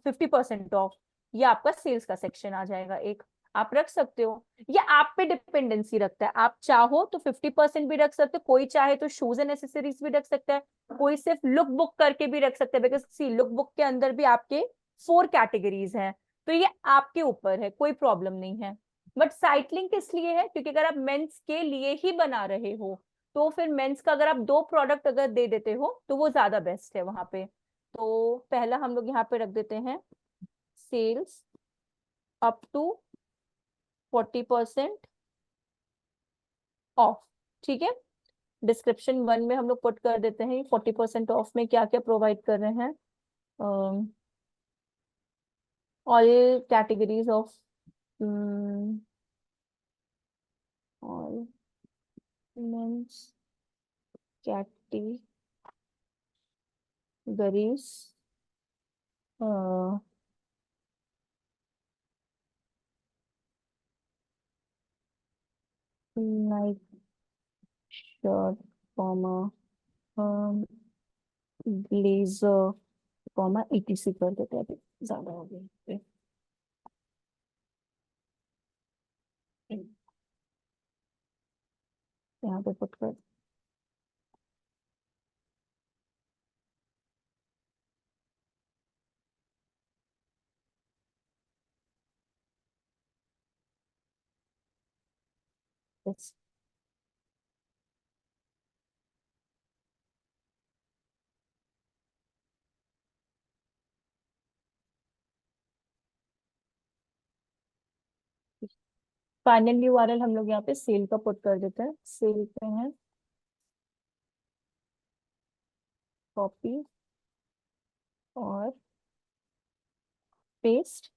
50% ऑफ, ये आपका सेल्स का सेक्शन आ जाएगा एक, आप रख सकते हो। ये आप पे डिपेंडेंसी रखता है, आप चाहो तो 50% भी रख सकते हो, कोई चाहे तो शूज एंड एसेसरीज भी रख सकता है, कोई सिर्फ लुक बुक करके भी रख सकता है, बिकॉज सी लुक बुक के अंदर भी आपके 4 कैटेगरीज हैं। तो ये आपके ऊपर है, कोई प्रॉब्लम नहीं है। बट साइट लिंक इसलिए है क्योंकि अगर आप मेंस के लिए ही बना रहे हो तो फिर मेंस का अगर आप 2 प्रोडक्ट अगर दे देते हो तो वो ज्यादा बेस्ट है वहां पे। तो पहला हम लोग यहाँ पे रख देते हैं सेल्स अप टू 40% ऑफ, ठीक है। डिस्क्रिप्शन 1 में हम लोग पुट कर देते हैं 40% ऑफ में क्या क्या प्रोवाइड कर रहे हैं, all categories of, all mens categories, like shirt, comma, blazer, comma, etc कर देते हैं, अभी ज्यादा हो गया। यहाँ पे पुट कर, फाइनल यूआरएल हम लोग यहाँ पे सेल का पुट कर देते हैं, सेल पे है कॉपी और पेस्ट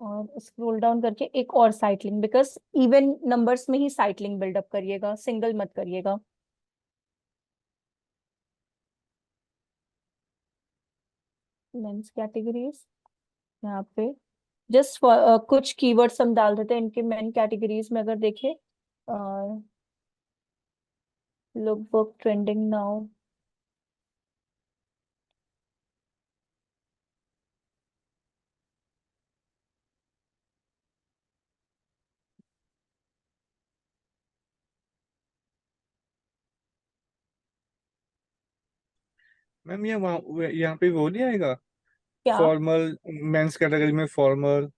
और स्क्रॉल डाउन करके एक और site link, because even numbers में ही साइट लिंक बिल्डअप करिएगा, सिंगल मत करिएगा। मेंस कैटेगरीज यहाँ पे जस्ट कुछ कीवर्ड्स हम डाल देते हैं इनके मेन कैटेगरीज में। अगर देखें look book trending now, ma'am ये वहाँ यहाँ पे वो नहीं आएगा? क्या? फॉर्मल, मेंस कैटेगरी में फॉर्मल,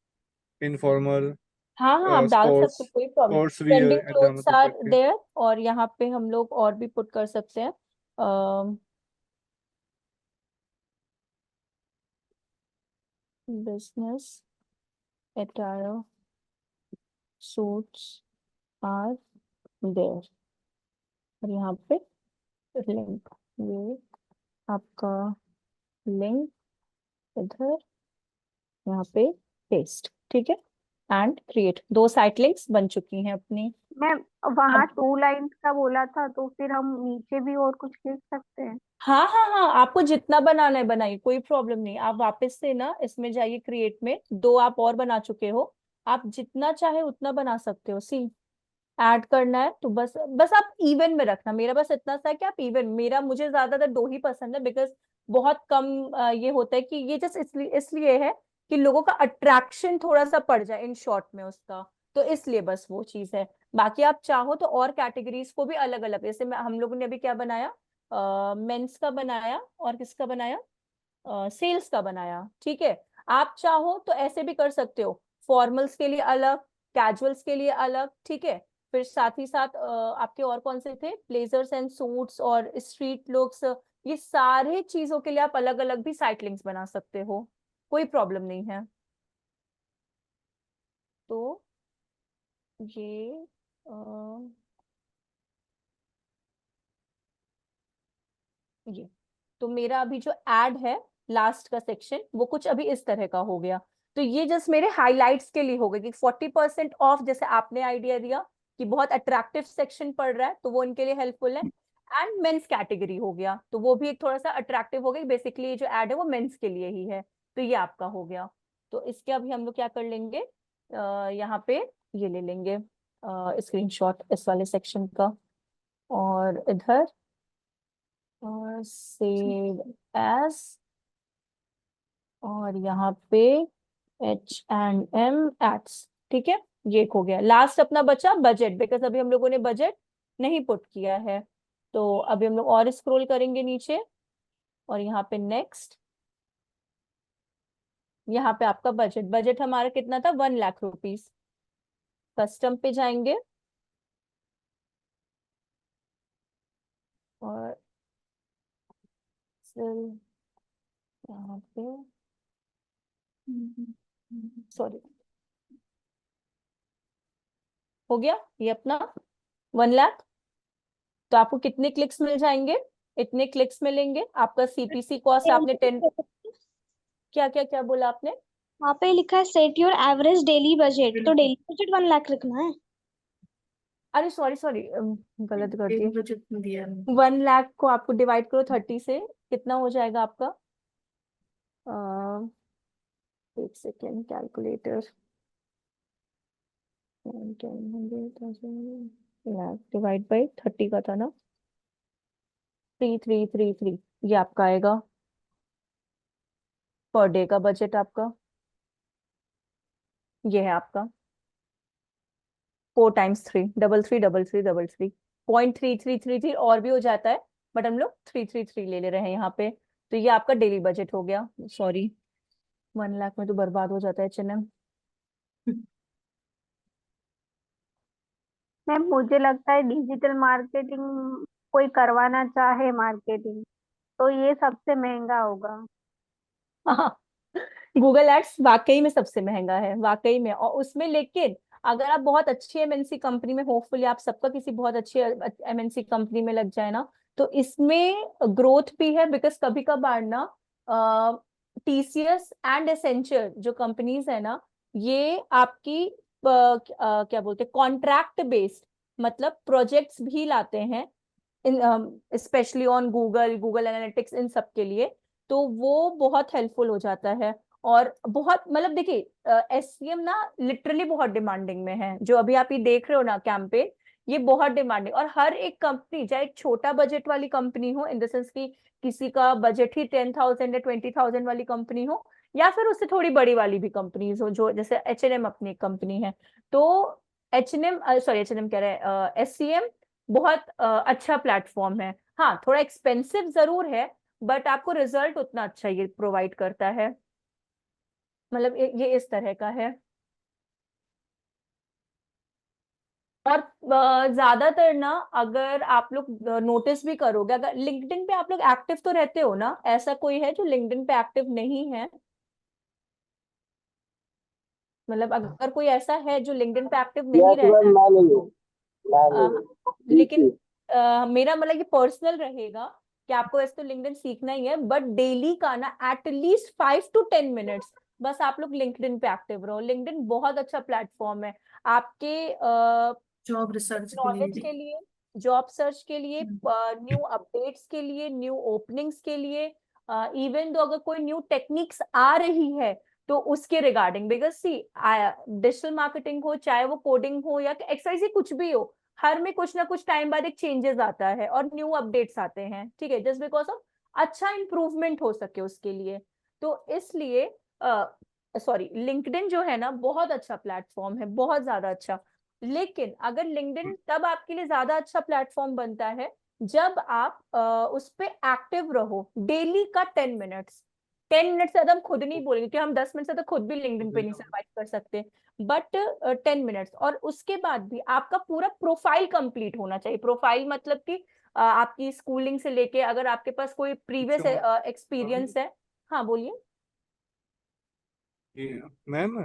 इनफॉर्मल, हाँ हाँ, आप डाल सकते स्पोर्ट्स, हो, कोई प्रॉब्लम। स्पोर्ट्स वियर ट्रेंडिंग ऐसा क्लोथ्स मतलब आर करके। देयर, और यहाँ पे हम लोग और भी पुट कर सकते हैं business attire suits are there, और यहाँ पे लिंक, ये आपका लिंक इधर यहाँ पे पेस्ट, ठीक है। एंड क्रिएट, 2 साइट लिंक्स बन चुकी हैं अपनी। मैम वहाँ अब 2 लाइन्स का बोला था, तो फिर हम नीचे भी और कुछ लिख सकते हैं? हाँ हाँ हाँ, आपको जितना बनाना है बनाइए, कोई प्रॉब्लम नहीं। आप वापस से ना इसमें जाइए, क्रिएट में 2 आप और बना चुके हो, आप जितना चाहे उतना बना सकते हो। सी ऐड करना है तो बस बस आप इवन में रखना। मेरा बस इतना सा है कि आप इवन, मेरा मुझे ज्यादातर 2 ही पसंद है, बिकॉज बहुत कम ये होता है कि ये जस्ट इसलिए है कि लोगों का अट्रैक्शन थोड़ा सा पड़ जाए इन शॉर्ट में उसका, तो इसलिए बस वो चीज है। बाकी आप चाहो तो और कैटेगरीज को भी अलग अलग, जैसे हम लोगों ने अभी क्या बनाया, मेंस का बनाया और किसका बनाया, सेल्स का बनाया, ठीक है। आप चाहो तो ऐसे भी कर सकते हो, फॉर्मल्स के लिए अलग, कैजुअल्स के लिए अलग, ठीक है। फिर साथ ही साथ आपके और कौन से थे, ब्लेजर्स एंड सूट्स और स्ट्रीट लुक्स, ये सारे चीजों के लिए आप अलग अलग भी साइट लिंक्स बना सकते हो, कोई प्रॉब्लम नहीं है। तो ये ये तो मेरा अभी जो एड है लास्ट का सेक्शन, वो कुछ अभी इस तरह का हो गया। तो ये जस्ट मेरे हाइलाइट्स के लिए हो गया कि 40% ऑफ, जैसे आपने आइडिया दिया कि बहुत अट्रैक्टिव सेक्शन पड़ रहा है, तो वो इनके लिए हेल्पफुल है। एंड मेंस कैटेगरी हो गया, तो वो भी एक थोड़ा सा अट्रैक्टिव हो गई। बेसिकली ये जो एड है वो मेंस के लिए ही है, तो ये आपका हो गया। तो इसके अभी हम लोग क्या कर लेंगे, यहाँ पे ये ले लेंगे स्क्रीनशॉट इस वाले सेक्शन का, और इधर और सेव एज, और यहाँ पे H&M एड्स, ठीक है। ये हो गया। लास्ट अपना बचा बजट, बिकॉज अभी हम लोगों ने बजट नहीं पुट किया है। तो अभी हम लोग और स्क्रॉल करेंगे नीचे, और यहाँ पे नेक्स्ट, यहाँ पे आपका बजट, बजट हमारा कितना था, 1 लाख रुपीज। कस्टम पे जाएंगे और यहाँ पे सॉरी, हो गया ये अपना 1 लाख। तो आपको कितने क्लिक्स मिल जाएंगे, इतने क्लिक्स मिलेंगे। आपका सीपीसी कॉस्ट आपने 10, क्या क्या क्या बोला आपने? वहाँ पे लिखा है set your average daily budget, तो डेली बजट 1 लाख रखना है। अरे सॉरी सॉरी, गलत कर दिया। बजट दिया है। 1 लाख को आपको डिवाइड करो 30 से, कितना हो जाएगा आपका, एक second, calculator, lakh divide by 30 का था ना, 3333, ये आपका आएगा पर डे का बजट आपका। ये है आपका 4 टाइम्स 3, 333333, 0.3333 और भी हो जाता है, बट हम लोग 333 ले रहे हैं यहाँ पे। तो ये आपका डेली बजट हो गया। सॉरी, 1 लाख में तो बर्बाद हो जाता है H&M। मैम मुझे लगता है डिजिटल मार्केटिंग कोई करवाना चाहे मार्केटिंग, तो ये सबसे महंगा होगा। हाँ, गूगल एड्स वाकई में सबसे महंगा है, वाकई में। और उसमें लेकिन अगर आप बहुत अच्छी एमएनसी कंपनी में, होपफुली आप सबका किसी बहुत अच्छी एमएनसी कंपनी में लग जाए ना, तो इसमें ग्रोथ भी है, बिकॉज कभी कभार ना टीसीएस एंड एसेंचर जो कंपनीज है ना, ये आपकी क्या बोलते हैं, कॉन्ट्रैक्ट बेस्ड मतलब प्रोजेक्ट्स भी लाते हैं, इन स्पेशली ऑन गूगल एनालिटिक्स, इन सब के लिए। तो वो बहुत हेल्पफुल हो जाता है। और बहुत मतलब देखिए एससीएम ना लिटरली बहुत डिमांडिंग में है, जो अभी आप ये देख रहे हो ना कैंपेन, ये बहुत डिमांडिंग। और हर एक कंपनी, चाहे एक छोटा बजट वाली कंपनी हो, इन द सेंस की किसी का बजट ही 10,000 या 20,000 वाली कंपनी हो, या फिर उससे थोड़ी बड़ी वाली भी कंपनीज हो, जो जैसे एच&एम अपनी एक कंपनी है, तो एच&एम सॉरी एच&एम कह रहे हैं, एससीएम बहुत अच्छा प्लेटफॉर्म है। हाँ थोड़ा एक्सपेंसिव जरूर है, बट आपको रिजल्ट उतना अच्छा ये प्रोवाइड करता है। मतलब ये इस तरह का है। और ज्यादातर ना अगर आप लोग नोटिस भी करोगे, अगर लिंक्डइन पे आप लोग एक्टिव तो रहते हो ना, ऐसा कोई है जो लिंक्डइन पे एक्टिव नहीं है? मतलब अगर कोई ऐसा है जो लिंक्डइन पे एक्टिव नहीं रहता है, मैं नहीं हूँ, मैं नहीं अ, हूँ। लेकिन मेरा मतलब ये पर्सनल रहेगा कि आपको ऐसे तो लिंक्डइन सीखना ही है, बट डेली का ना एटलीस्ट 5 to 10 मिनट्स बस आप लोग लिंक्डइन पे एक्टिव रहो। लिंक्डइन बहुत अच्छा प्लेटफॉर्म है आपके जॉब रिसर्च के लिए नॉलेज भी। के लिए, जॉब सर्च के लिए, हम्म। न्यू अपडेट्स के लिए, न्यू ओपनिंग्स के लिए, इवन तो अगर कोई न्यू टेक्निक्स आ रही है तो उसके regarding, because see digital marketing हो, चाहे वो कोडिंग हो या एक्सरसाइज कुछ भी हो, हर में कुछ ना कुछ टाइम बाद एक चेंजेस आता है और न्यू अपडेट्स आते हैं, ठीक है, जस्ट बिकॉज ऑफ अच्छा इंप्रूवमेंट हो सके उसके लिए। तो इसलिए सॉरी लिंक्डइन जो है ना बहुत अच्छा प्लेटफॉर्म है, बहुत ज्यादा अच्छा। लेकिन अगर लिंक्डइन तब आपके लिए ज्यादा अच्छा प्लेटफॉर्म बनता है जब आप उस पे एक्टिव रहो डेली का 10 मिनट्स। 10 मिनट से ज्यादा हम खुद नहीं बोलेंगे कि हम 10 मिनट से तो खुद भी लिंक्डइन पे नहीं सर्वाइव कर सकते, बट 10 मिनट्स। और उसके बाद भी आपका पूरा प्रोफाइल कंप्लीट होना चाहिए। प्रोफाइल मतलब कि आपकी स्कूलिंग से लेके, अगर आपके पास कोई प्रीवियस अच्छा एक्सपीरियंस है। हाँ बोलिए। मैम,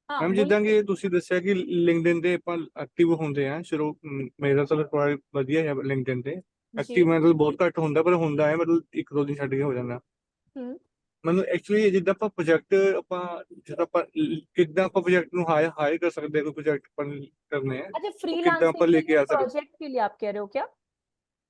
हाँ ਮੈਮ बोलिए। ਜਿੱਦਾਂ ਕਿ ਤੁਸੀਂ ਦੱਸਿਆ ਕਿ ਲਿੰਕਡਇਨ ਤੇ ਆਪਾਂ ਐਕਟਿਵ ਹੁੰਦੇ ਆ, ਚਲੋ ਮੇਰਾ ਤਾਂ ਥੋੜਾ ਵਧੀਆ ਹੈ ਲਿੰਕਡਇਨ ਤੇ। जी। ਐਕਟਿਵ ਮਤਲਬ ਬਹੁਤ ਘੱਟ ਹੁੰਦਾ, ਪਰ ਹੁੰਦਾ ਹੈ, ਮਤਲਬ ਇੱਕ ਦੋ ਦਿਨ ਛੱਡ ਕੇ ਹੋ ਜਾਂਦਾ। हम्म। ਮੈਨੂੰ ਐਕਚੁਅਲੀ ਜਿੱਦਾਂ ਆਪਾਂ ਪ੍ਰੋਜੈਕਟ ਆਪਾਂ ਜਿੱਦਾਂ ਆਪਾਂ ਕਿੱਦਾਂ ਆਪਾਂ ਪ੍ਰੋਜੈਕਟ ਨੂੰ ਹਾਇਰ ਕਰ ਸਕਦੇ ਹਾਂ, ਕੋਈ ਪ੍ਰੋਜੈਕਟ ਆਪਾਂ ਕਰਨੇ ਆ, अच्छा ਉਹ ਕਿੱਦਾਂ फ्रीलांसिंग ਆਪਾਂ के ਲੈ लिए, ਕੇ ਆ ਸਕਦੇ? प्रोजेक्ट के लिए आप कह रहे हो क्या?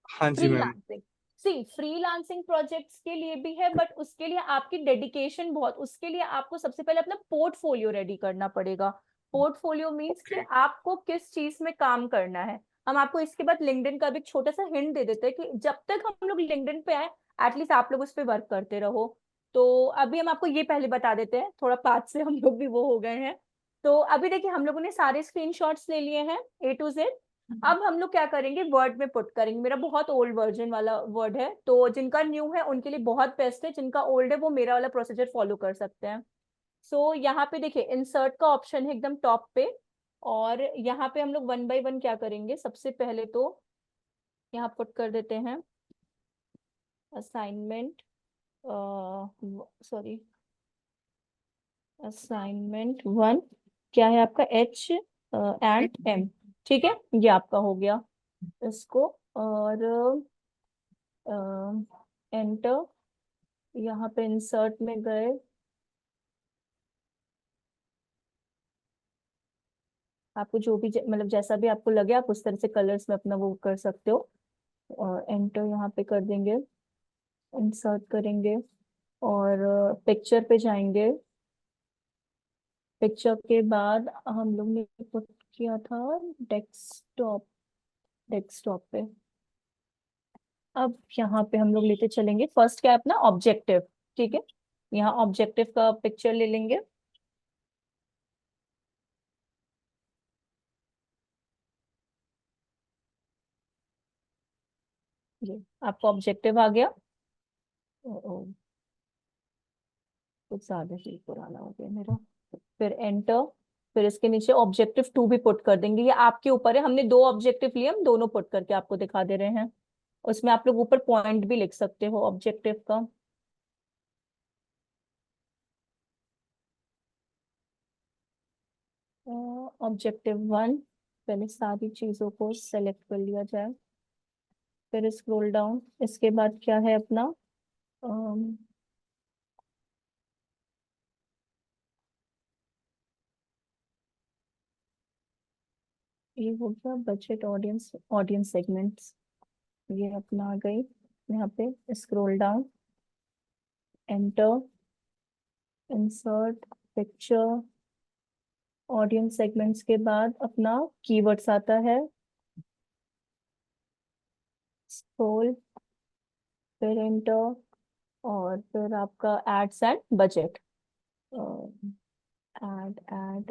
ਹਾਂਜੀ मैम। फ्रीलांसिंग, सी फ्रीलांसिंग प्रोजेक्ट्स के लिए भी है, बट उसके लिए आपकी डेडिकेशन बहुत, उसके लिए आपको सबसे पहले अपना पोर्टफोलियो रेडी करना पड़ेगा। पोर्टफोलियो मींस कि आपको किस चीज में काम करना है। हम आपको इसके बाद लिंक्डइन का भी एक छोटा सा हिंट दे देते हैं कि जब तक हम लोग लिंक्डइन पे आए, एटलीस्ट आप लोग उस पर वर्क करते रहो। तो अभी हम आपको ये पहले बता देते हैं, थोड़ा पास से हम लोग भी वो हो गए हैं। तो अभी देखिए हम लोगों ने सारे स्क्रीनशॉट्स ले लिए हैं A to Z। अब हम लोग क्या करेंगे, वर्ड में पुट करेंगे। मेरा बहुत ओल्ड वर्जन वाला वर्ड है, तो जिनका न्यू है उनके लिए बहुत बेस्ट है, जिनका ओल्ड है वो मेरा वाला प्रोसीजर फॉलो कर सकते हैं। सो यहाँ पे देखिए इंसर्ट का ऑप्शन है एकदम टॉप पे, और यहाँ पे हम लोग वन बाय वन क्या करेंगे, सबसे पहले तो यहाँ पुट कर देते हैं असाइनमेंट, सॉरी असाइनमेंट 1, क्या है आपका H&M, ठीक है, ये आपका हो गया। इसको और एंटर, यहाँ पे इंसर्ट में गए, आपको जो भी मतलब जैसा भी आपको लगे आप उस तरह से कलर्स में अपना वो कर सकते हो। और एंटर यहाँ पे कर देंगे, इंसर्ट करेंगे और पिक्चर पे जाएंगे। पिक्चर के बाद हम लोग ने put किया था डेस्कटॉप, डेस्कटॉप पे। अब यहाँ पे हम लोग लेते चलेंगे, फर्स्ट क्या है अपना ऑब्जेक्टिव, ठीक है, यहाँ ऑब्जेक्टिव का पिक्चर ले लेंगे। ये आपका ऑब्जेक्टिव आ गया। ओ, कुछ ज्यादा ही पुराना हो गया मेरा। फिर एंटर, फिर इसके नीचे ऑब्जेक्टिव 2 भी पुट कर देंगे। ये आपके ऊपर है, हमने 2 ऑब्जेक्टिव लिए, हम दोनों पुट करके आपको दिखा दे रहे हैं। उसमें आप लोग ऊपर पॉइंट भी लिख सकते हो ऑब्जेक्टिव का। ऑब्जेक्टिव 1, पहले सारी चीजों को सेलेक्ट कर लिया जाए। फिर स्क्रॉल डाउन, इसके बाद क्या है अपना ये हो गया बजट, ऑडियंस, ऑडियंस सेगमेंट्स, ये अपना आ गई। यहाँ पे scroll down, enter, insert picture, audience segments के बाद अपना कीवर्ड्स आता है, स्क्रॉल, फिर एंटर, और फिर आपका ads and budget, ad ad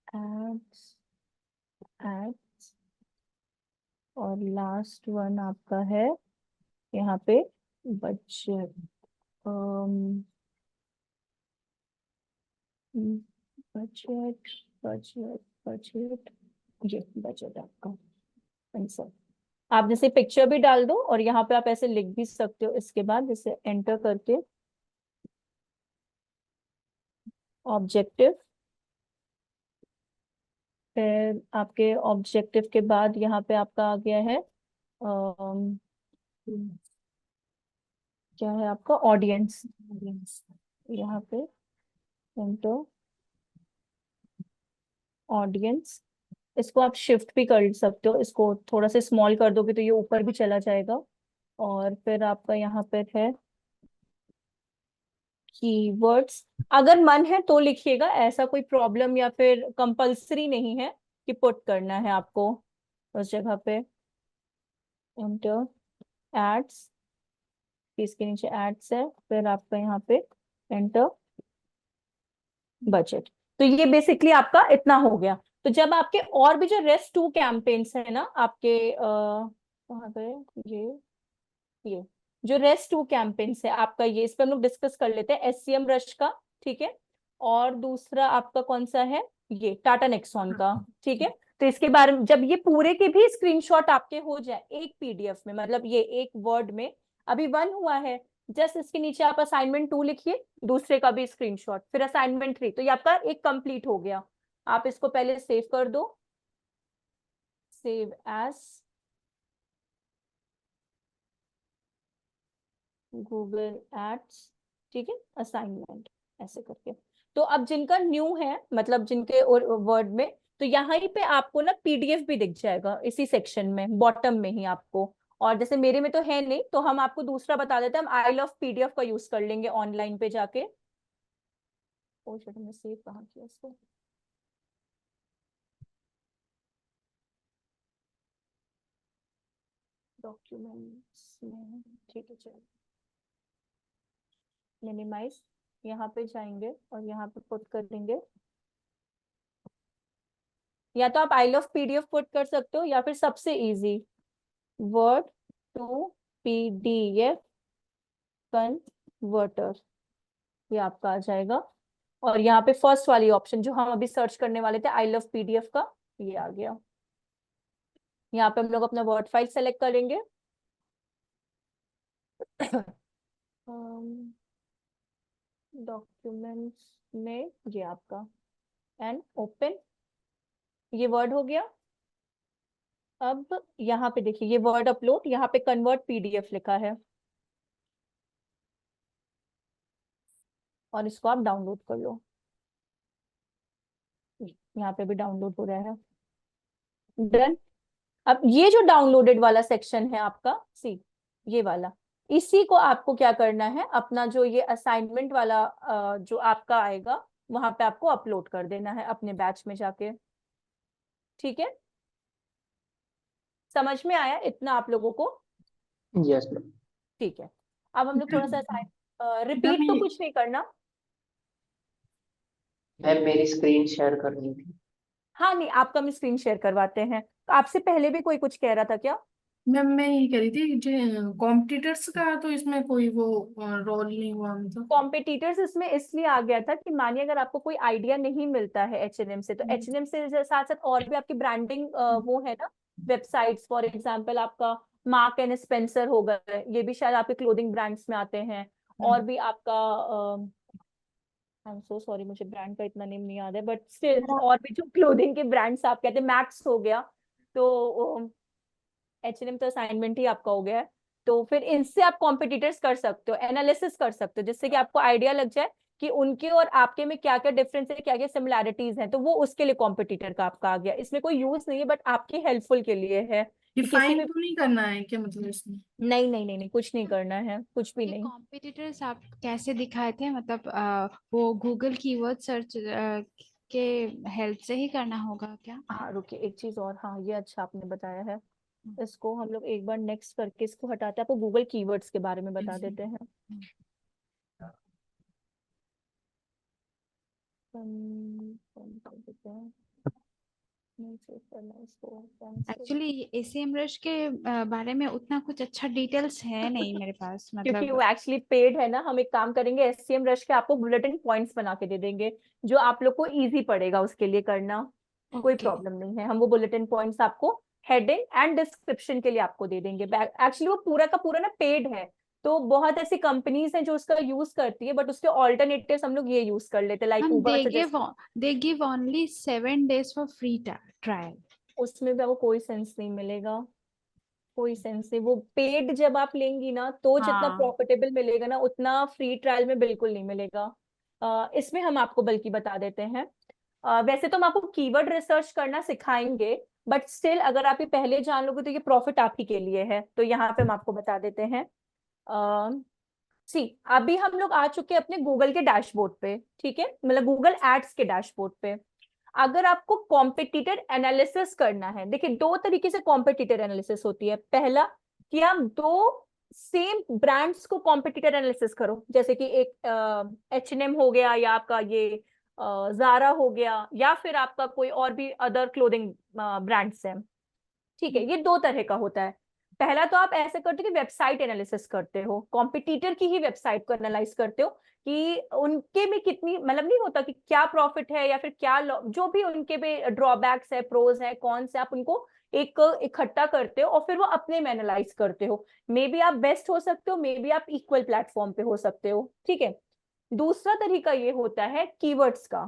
ads ads, और लास्ट वन आपका है यहाँ पे बजट, बजट बजट बजट, ये बजट आपका आंसर। आप जैसे पिक्चर भी डाल दो और यहाँ पे आप ऐसे लिख भी सकते हो, इसके बाद जैसे एंटर करके ऑब्जेक्टिव, फिर आपके ऑब्जेक्टिव के बाद यहाँ पे आपका आ गया है क्या है आपका ऑडियंस, यहाँ पे एंटर ऑडियंस, इसको आप शिफ्ट भी कर सकते हो, इसको थोड़ा सा स्मॉल कर दोगे तो ये ऊपर भी चला जाएगा। और फिर आपका यहाँ पे है कीवर्ड्स, अगर मन है तो लिखिएगा, ऐसा कोई प्रॉब्लम या फिर कंपल्सरी नहीं है कि पुट करना है आपको उस जगह पे। एंटर एड्स, इसके नीचे एड्स है, फिर आपका यहाँ पे एंटर बजट। तो ये बेसिकली आपका इतना हो गया। तो जब आपके और भी जो रेस्ट 2 कैंपेन्स है ना आपके कहाँ गए ये जो रेस्ट 2 कैंपेन्स है आपका, ये इस पर हम लोग डिस्कस कर लेते हैं, एससीएम रश का, ठीक है, और दूसरा आपका कौन सा है, ये टाटा नेक्सॉन का, ठीक है। तो इसके बारे में जब ये पूरे के भी स्क्रीनशॉट आपके हो जाए एक पीडीएफ में, मतलब ये एक वर्ड में अभी 1 हुआ है, जस्ट इसके नीचे आप असाइनमेंट 2 लिखिए, दूसरे का भी स्क्रीनशॉट, फिर असाइनमेंट 3, तो ये आपका एक कंप्लीट हो गया। आप इसको पहले सेव कर दो, सेव एज गूगल एड्स, ठीक है, असाइनमेंट, ऐसे करके। तो अब जिनका न्यू है, मतलब जिनके वर्ड में, तो यहाँ ही पे आपको ना पीडीएफ भी दिख जाएगा इसी सेक्शन में, बॉटम में ही आपको। और जैसे मेरे में तो है नहीं, तो हम आपको दूसरा बता देते हैं, हम आई लव पीडीएफ का यूज कर लेंगे ऑनलाइन पे जाके। ओ शिट, हमने सेव कहाँ किया इसको, डॉक्यूमेंट्स में, ठीक है, चलो मिनिमाइज, यहाँ पे जाएंगे और यहाँ पे पुट कर देंगे, या तो आप आई लव पीडीएफ पुट कर सकते हो, या फिर सबसे easy word to PDF converter, ये आपका आ जाएगा। और यहाँ पे फर्स्ट वाली ऑप्शन जो हम अभी सर्च करने वाले थे, आई लव पीडीएफ का, ये आ गया। यहाँ पे हम लोग अपना वर्ड फाइल सेलेक्ट करेंगे डॉक्यूमेंट्स में, ये आपका, एंड ओपन, ये वर्ड हो गया। अब यहाँ पे देखिए, ये वर्ड अपलोड, यहाँ पे कन्वर्ट पीडीएफ लिखा है, और इसको आप डाउनलोड कर लो, यहाँ पे भी डाउनलोड हो रहा है, डन। अब ये जो डाउनलोडेड वाला सेक्शन है आपका, सी ये वाला, इसी को आपको क्या करना है, अपना जो ये असाइनमेंट वाला जो आपका आएगा, वहां पे आपको अपलोड कर देना है अपने बैच में जाके, ठीक है। समझ में आया इतना आप लोगों को? Yes ma'am. ठीक है, अब हम लोग थोड़ा सा रिपीट तो कुछ नहीं करना। मैम मेरी स्क्रीन शेयर करनी थी। हाँ नहीं, आपका हम स्क्रीन शेयर करवाते हैं। तो आपसे पहले भी कोई कुछ कह रहा था क्या? मैम मैं ये कह रही थी जो कॉम्पिटिटर्स का, तो इसमें कोई वो रोल नहीं हुआ मतलब। कॉम्पिटिटर्स इसमें इसलिए आ गया था कि मानिए अगर आपको कोई आइडिया नहीं मिलता है एचएनएम से, तो एचएनएम से साथ साथ और भी आपकी ब्रांडिंग वो है ना, वेबसाइट्स, फॉर एग्जांपल आपका मार्क एंड स्पेंसर हो गए, ये भी शायद आपके क्लोथिंग ब्रांड्स में आते हैं, और भी आपका आई एम सो सॉरी, मुझे ब्रांड का इतना नेम नहीं याद है, बट स्टिल और भी जो क्लोथिंग के ब्रांड्स आप कहते हैं, मैक्स हो गया, तो H&M तो असाइनमेंट ही आपका हो गया है, तो फिर इनसे आप कॉम्पिटिटर्स कर सकते हो, एनालिसिस कर सकते हो, जिससे कि आपको आइडिया लग जाए कि उनके और आपके में क्या क्या डिफरेंस है, क्या क्या सिमिलैरिटीज हैं, तो वो उसके लिए कॉम्पिटिटर का आपका आ गया। इसमें कोई यूज नहीं है, बट आपकी हेल्पफुल के लिए है कि किसी डिफाइन भी। तो नहीं करना है क्या मतलब इसमें? नहीं नहीं नहीं नहीं, कुछ नहीं करना है, कुछ भी ये नहीं। कॉम्पिटिटर्स आप कैसे दिखाए थे, मतलब वो गूगल कीवर्ड सर्च के हेल्प से ही करना होगा क्या? हाँ रुकिए, एक चीज और, हाँ ये अच्छा आपने बताया है, इसको हम लोग एक बार नेक्स्ट करके इसको हटाते हैं, आपको गूगल कीवर्ड्स के बारे में बता देते हैं। कर देते हैं, नहीं सेव करना इसको, कैंसिल। एक्चुअली एसईएमrush के बारे में उतना कुछ अच्छा डिटेल्स है नहीं मेरे पास, क्योंकि मतलब वो एक्चुअली पेड है ना, हम एक काम करेंगे, SEMrush के आपको बुलेटिन पॉइंट्स बना के दे देंगे, जो आप लोग को इजी पड़ेगा उसके लिए करना, कोई ओके। प्रॉब्लम नहीं है। हम वो बुलेटिन पॉइंट्स आपको हेडिंग एंड डिस्क्रिप्शन के लिए आपको दे देंगे। एक्चुअली वो पूरा का पूरा ना पेड है, तो बहुत ऐसी कंपनीज हैं जो उसका यूज करती है, बट उसके ऑल्टरनेटिव्स हम लोग ये यूज कर लेते हैं, लाइक हम Uber suggest. They give only 7 days for free trial. उसमें भी आपको कोई सेंस नहीं मिलेगा, कोई सेंस नहीं। वो पेड जब आप लेंगी ना, तो जितना हाँ। प्रॉफिटेबल मिलेगा ना, उतना फ्री ट्रायल में बिल्कुल नहीं मिलेगा। इसमें हम आपको बल्कि बता देते हैं, वैसे तो हम आपको कीवर्ड रिसर्च करना सिखाएंगे, बट स्टिल अगर आप ये पहले जान लोगे तो ये प्रॉफिट आप ही के लिए है, तो यहाँ पे हम आपको बता देते हैं। सी अभी हम लोग आ चुके हैं अपने गूगल के डैशबोर्ड पे, ठीक है, मतलब गूगल एड्स के डैशबोर्ड पे। अगर आपको कॉम्पिटिटर एनालिसिस करना है, देखिए दो तरीके से कॉम्पिटिटर एनालिसिस होती है। पहला कि आप दो सेम ब्रांड्स को कॉम्पिटिटर एनालिसिस करो, जैसे कि एक H&M हो गया, या आपका ये जारा हो गया, या फिर आपका कोई और भी अदर क्लोथिंग ब्रांड्स हैं, ठीक है। ये दो तरह का होता है। पहला तो आप ऐसे करते हो कि वेबसाइट एनालिसिस करते हो, कॉम्पिटिटर की ही वेबसाइट को एनालाइज करते हो कि उनके में कितनी, मतलब नहीं होता कि क्या प्रॉफिट है, या फिर क्या जो भी उनके पे ड्रॉबैक्स है, प्रोज है, कौन से, आप उनको एक इकट्ठा करते हो और फिर वो अपने में एनालाइज करते हो। मे बी आप बेस्ट हो सकते हो, मे बी आप इक्वल प्लेटफॉर्म पे हो सकते हो, ठीक है। दूसरा तरीका ये होता है कीवर्ड्स का,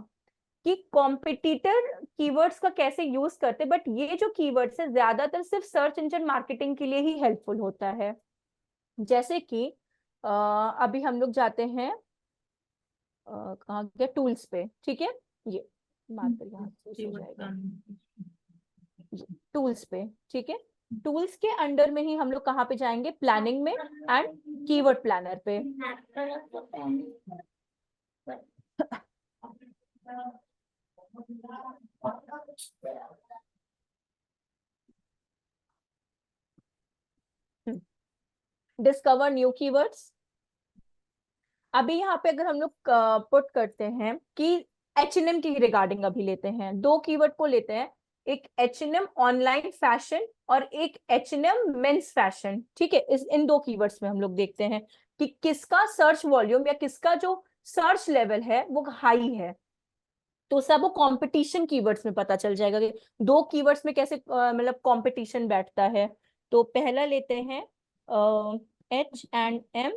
कि कॉम्पिटिटर कीवर्ड्स का कैसे यूज करते, बट ये जो कीवर्ड्स है ज्यादातर सिर्फ सर्च इंजन मार्केटिंग के लिए ही हेल्पफुल होता है। जैसे कि अभी हम लोग जाते हैं कहाँ गया, टूल्स पे, ठीक है, ये मार्कर यहाँ से हो जाएगा, टूल्स पे, ठीक है। टूल्स के अंडर में ही हम लोग कहाँ पे जाएंगे, प्लानिंग में एंड कीवर्ड प्लानर पे। Discover new keywords. अभी यहाँ पे अगर हम लोग पुट करते हैं कि H&M की रिगार्डिंग अभी लेते हैं, दो कीवर्ड को लेते हैं, एक H&M ऑनलाइन फैशन और एक H&M मेंस फैशन, ठीक है। इन दो कीवर्ड्स में हम लोग देखते हैं कि किसका सर्च वॉल्यूम या किसका जो सर्च लेवल है वो हाई है। तो सब वो कंपटीशन कीवर्ड्स में पता चल जाएगा कि दो कीवर्ड्स में कैसे मतलब कंपटीशन बैठता है। तो पहला लेते हैं H&M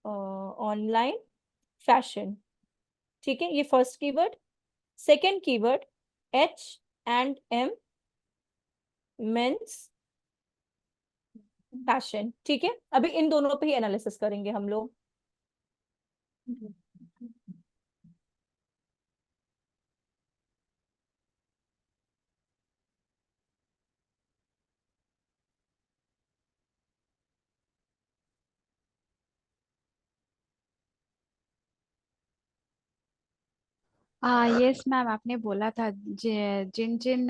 ऑनलाइन फैशन, ठीक है, ये first keyword. Second keyword H&M mains fashion, ठीक है। अभी इन दोनों पे ही एनालिसिस करेंगे हम लोग। यस मैम, आपने बोला था जिन जिन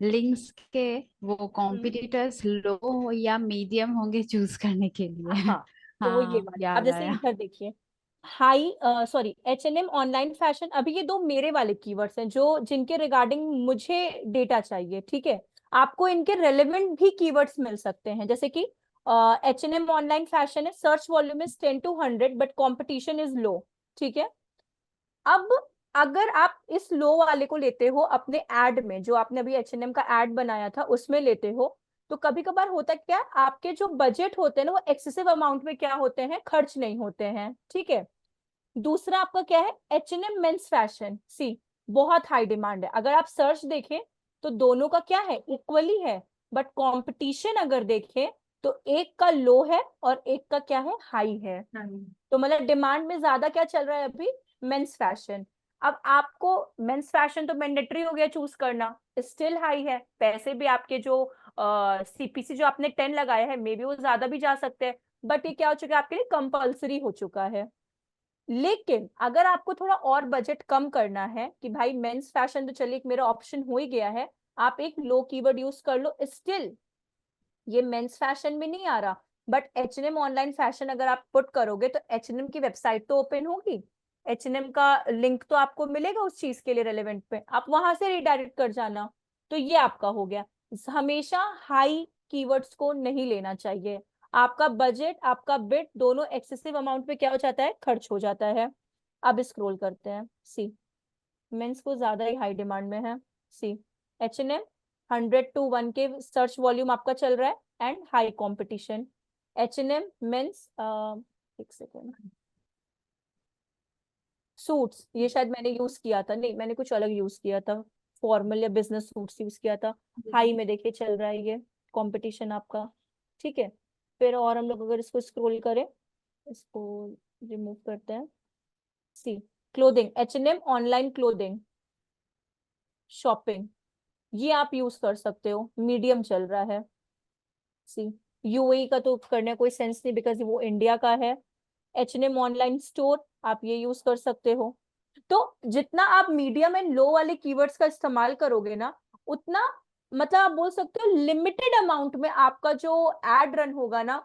लिंक्स के वो कॉम्पिटिटर्स लो या मीडियम होंगे चूज करने के लिए। हाँ, तो वो ये हाँ, वाले, अब याद जैसे आया। इधर देखिए, high sorry H&M online fashion, अभी ये दो मेरे वाले कीवर्ड्स हैं जो जिनके रिगार्डिंग मुझे डेटा चाहिए, ठीक है। आपको इनके रेलेवेंट भी कीवर्ड्स मिल सकते हैं, जैसे कि H&M ऑनलाइन फैशन है, search volume is 10 to 100 but competition is low, ठीक है। अब अगर आप इस लो वाले को लेते हो अपने एड में, जो आपने अभी H&M का एड बनाया था उसमें लेते हो, तो कभी कभार होता क्या, आपके जो बजट होते हैं ना वो एक्सेसिव अमाउंट में क्या होते हैं, खर्च नहीं होते हैं, ठीक है। दूसरा आपका क्या है, H&M मेंस फैशन, सी बहुत हाई डिमांड है। अगर आप सर्च देखें तो दोनों का क्या है, इक्वली है। बट कंपटीशन अगर देखें तो एक का लो है और एक का क्या है, हाई है। तो मतलब डिमांड में ज्यादा क्या चल रहा है अभी, मेंस फैशन। अब आपको मेंस फैशन तो मैंडेटरी हो गया चूज करना, स्टिल हाई है, पैसे भी आपके जो सीपीसी जो आपने 10 लगाया है मे बी वो ज्यादा भी जा सकते हैं, बट ये क्या हो चुका है आपके लिए, कंपल्सरी हो चुका है। लेकिन अगर आपको थोड़ा और बजट कम करना है कि भाई मेंस फैशन तो चलिए एक मेरा ऑप्शन हो ही गया है, आप एक लो कीवर्ड यूज कर लो, स्टिल ये मेंस फैशन में नहीं आ रहा, बट H&M ऑनलाइन फैशन अगर आप पुट करोगे तो H&M की वेबसाइट तो ओपन होगी, H&M का लिंक तो आपको मिलेगा उस चीज के लिए रेलेवेंट पे, आप वहां से रिडायरेक्ट कर जाना। तो ये आपका हो गया। हमेशा हाई कीवर्ड्स को नहीं लेना चाहिए, आपका बजट आपका बिट दोनों एक्सेसिव अमाउंट पे क्या हो जाता है, खर्च हो जाता है। अब स्क्रॉल करते हैं, सी मेंस को ज्यादा ही हाई डिमांड में है। सी H&M 100 to 1 के सर्च वॉल्यूम आपका चल रहा है and high competition. H&M mens, एक सेकेंड, सूट्स ये शायद मैंने यूज किया था, नहीं मैंने कुछ अलग यूज किया था, फॉर्मल या बिजनेस सूट्स यूज किया था। हाई में देखिए चल रहा है ये कंपटीशन आपका, ठीक है। फिर और हम लोग अगर इसको स्क्रॉल करें, इसको रिमूव करते हैं, see clothing, H&M online clothing shopping, ये आप यूज कर सकते हो, मीडियम चल रहा है। सी यूएई का तो करने कोई सेंस नहीं बिकॉज वो इंडिया का है। H&M ऑनलाइन स्टोर आप ये यूज कर सकते हो। तो जितना आप मीडियम एंड लो वाले कीवर्ड्स का इस्तेमाल करोगे ना, उतना मतलब आप बोल सकते हो लिमिटेड अमाउंट में आपका जो एड रन होगा ना,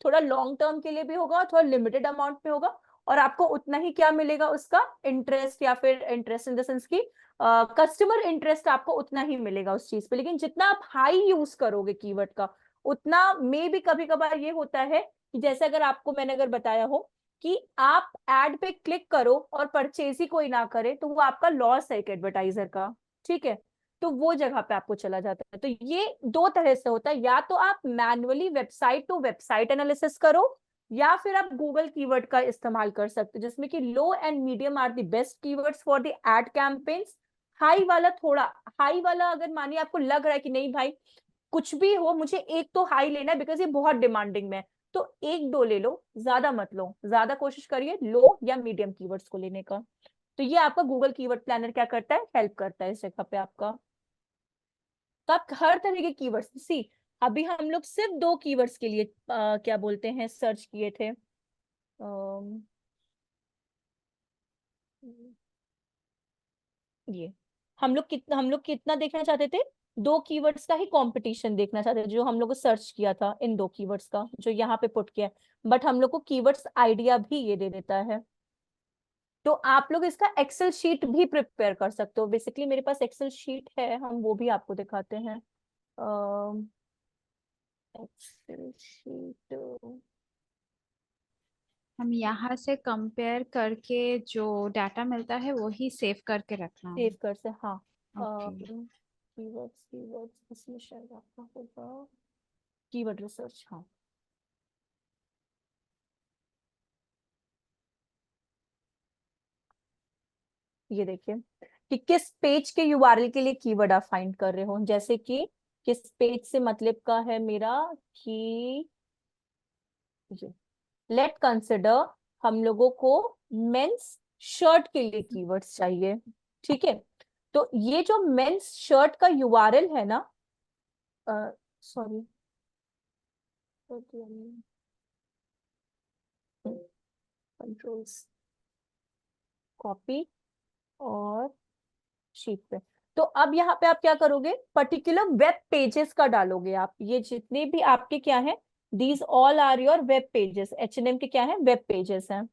थोड़ा लॉन्ग टर्म के लिए भी होगा, थोड़ा लिमिटेड अमाउंट में होगा, और आपको उतना ही क्या मिलेगा उसका इंटरेस्ट, या फिर इंटरेस्ट इन द सेंस की कस्टमर इंटरेस्ट आपको उतना ही मिलेगा उस चीज पे। लेकिन जितना आप हाई यूज करोगे कीवर्ड का, उतना मे भी कभी कभार ये होता है कि जैसे अगर आपको मैंने अगर बताया हो कि आप एड पे क्लिक करो और परचेज ही कोई ना करे, तो वो आपका लॉस है एक एडवर्टाइजर का, ठीक है। तो वो जगह पे आपको चला जाता है। तो ये दो तरह से होता है, या तो आप manually website to website analysis करो, या फिर आप गूगल कीवर्ड का इस्तेमाल कर सकते हो, जिसमें कि low and medium are the best keywords for the ad campaigns. High वाला थोड़ा, हाई वाला अगर मानिए आपको लग रहा है कि नहीं भाई कुछ भी हो मुझे एक तो हाई लेना है बिकॉज ये बहुत डिमांडिंग में है, तो एक दो ले लो, ज्यादा मत लो, ज्यादा कोशिश करिए लो या मीडियम कीवर्ड्स को लेने का। तो ये आपका गूगल कीवर्ड प्लानर क्या करता है, हेल्प करता है इस जगह पे आपका। तो आप हर तरह के कीवर्ड्स, सी अभी हम लोग सिर्फ दो कीवर्ड्स के लिए क्या बोलते हैं सर्च किए थे, ये हम लोग कितना देखना चाहते थे, दो कीवर्ड्स का ही कंपटीशन देखना चाहते थे, जो हम लोग को सर्च किया था इन दो कीवर्ड्स का जो यहाँ पे पुट किया, बट हम लोग को कीवर्ड्स आइडिया भी ये दे देता है। तो आप लोग इसका एक्सेल शीट भी प्रिपेयर कर सकते हो, बेसिकली मेरे पास एक्सेल शीट है, हम वो भी आपको दिखाते हैं। एक्सेल शीट, हम यहाँ से कंपेयर करके जो डाटा मिलता है वो ही सेव करके रखना है। सेव कर से, हाँ। ओके। कीवर्ड्स कीवर्ड्स इसमें शायद आपका होगा कीवर्ड रिसर्च, हाँ। ये देखिए कि किस पेज के यूआरएल के लिए कीवर्ड आप फाइंड कर रहे हो, जैसे कि किस पेज से मतलब का है मेरा कि ये लेट कंसिडर हम लोगों को मेंस शर्ट के लिए कीवर्ड्स चाहिए, ठीक है। तो ये जो मेंस शर्ट का यूआरएल है ना, सॉरी कंट्रोल्स कॉपी और शीट पे। तो अब यहाँ पे आप क्या करोगे, पर्टिकुलर वेब पेजेस का डालोगे आप, ये जितने भी आपके क्या है, these all are your web pages, H&M के क्या है, वेब पेजेस हैं।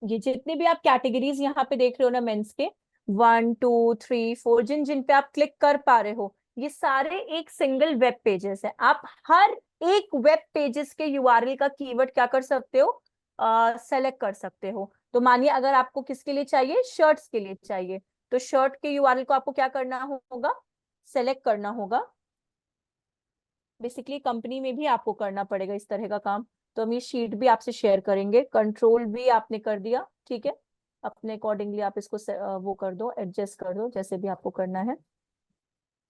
ये जितने भी आप कैटेगरीज यहाँ पे देख रहे हो ना मेंस के, 1 2 3 4, जिन जिन पे आप क्लिक कर पा रहे हो, ये सारे एक सिंगल वेब पेजेस है। आप हर एक वेब पेजेस के यूआरएल का कीवर्ड क्या कर सकते हो, सेलेक्ट कर सकते हो। तो मानिए अगर आपको किसके लिए चाहिए, शर्ट्स के लिए चाहिए, तो शर्ट के यूआरएल को आपको क्या करना होगा, सेलेक्ट करना होगा। बेसिकली कंपनी में भी आपको करना पड़ेगा इस तरह का काम। तो हम ये शीट भी आपसे शेयर करेंगे, कंट्रोल भी आपने कर दिया, ठीक है। अपने अकॉर्डिंगली आप इसको वो कर दो, एडजस्ट कर दो, जैसे भी आपको करना है।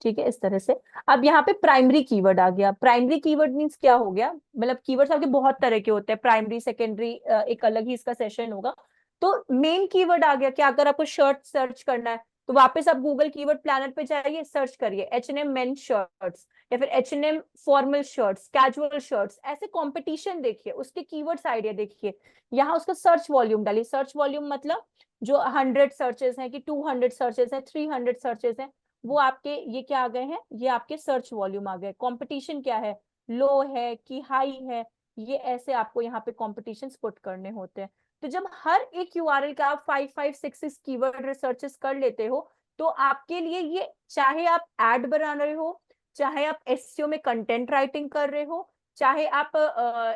ठीक है, इस तरह से। अब यहाँ पे प्राइमरी कीवर्ड आ गया। प्राइमरी कीवर्ड मीन्स क्या हो गया, मतलब कीवर्ड्स आपके बहुत तरह के होते हैं, प्राइमरी सेकेंडरी, एक अलग ही इसका सेशन होगा। तो मेन कीवर्ड आ गया कि अगर आपको शर्ट सर्च करना है तो वापस आप गूगल कीवर्ड प्लानर पे जाइए, सर्च करिए H&M मेन शर्ट्स, या फिर H&M formal shirts, casual shirts, ऐसे कंपटीशन देखिए, उसके कीवर्ड्स आइडिया देखिए। यहाँ उसका सर्च वॉल्यूम डालिए। सर्च वॉल्यूम मतलब जो 100 सर्चेस हैं कि 200 सर्चेस हैं, 300 सर्चेस हैं, वो आपके ये क्या आ गए हैं, ये आपके सर्च वॉल्यूम आ गए। कंपटीशन क्या है, लो है कि हाई है, ये ऐसे आपको यहाँ पे कॉम्पिटिशन पुट करने होते हैं। तो जब हर एक यूआरएल का आप 5-5-6 कीवर्ड रिसर्चेस कर लेते हो, तो आपके लिए ये, चाहे आप ऐड बना रहे हो, चाहे आप एसईओ में कंटेंट राइटिंग कर रहे हो, चाहे आप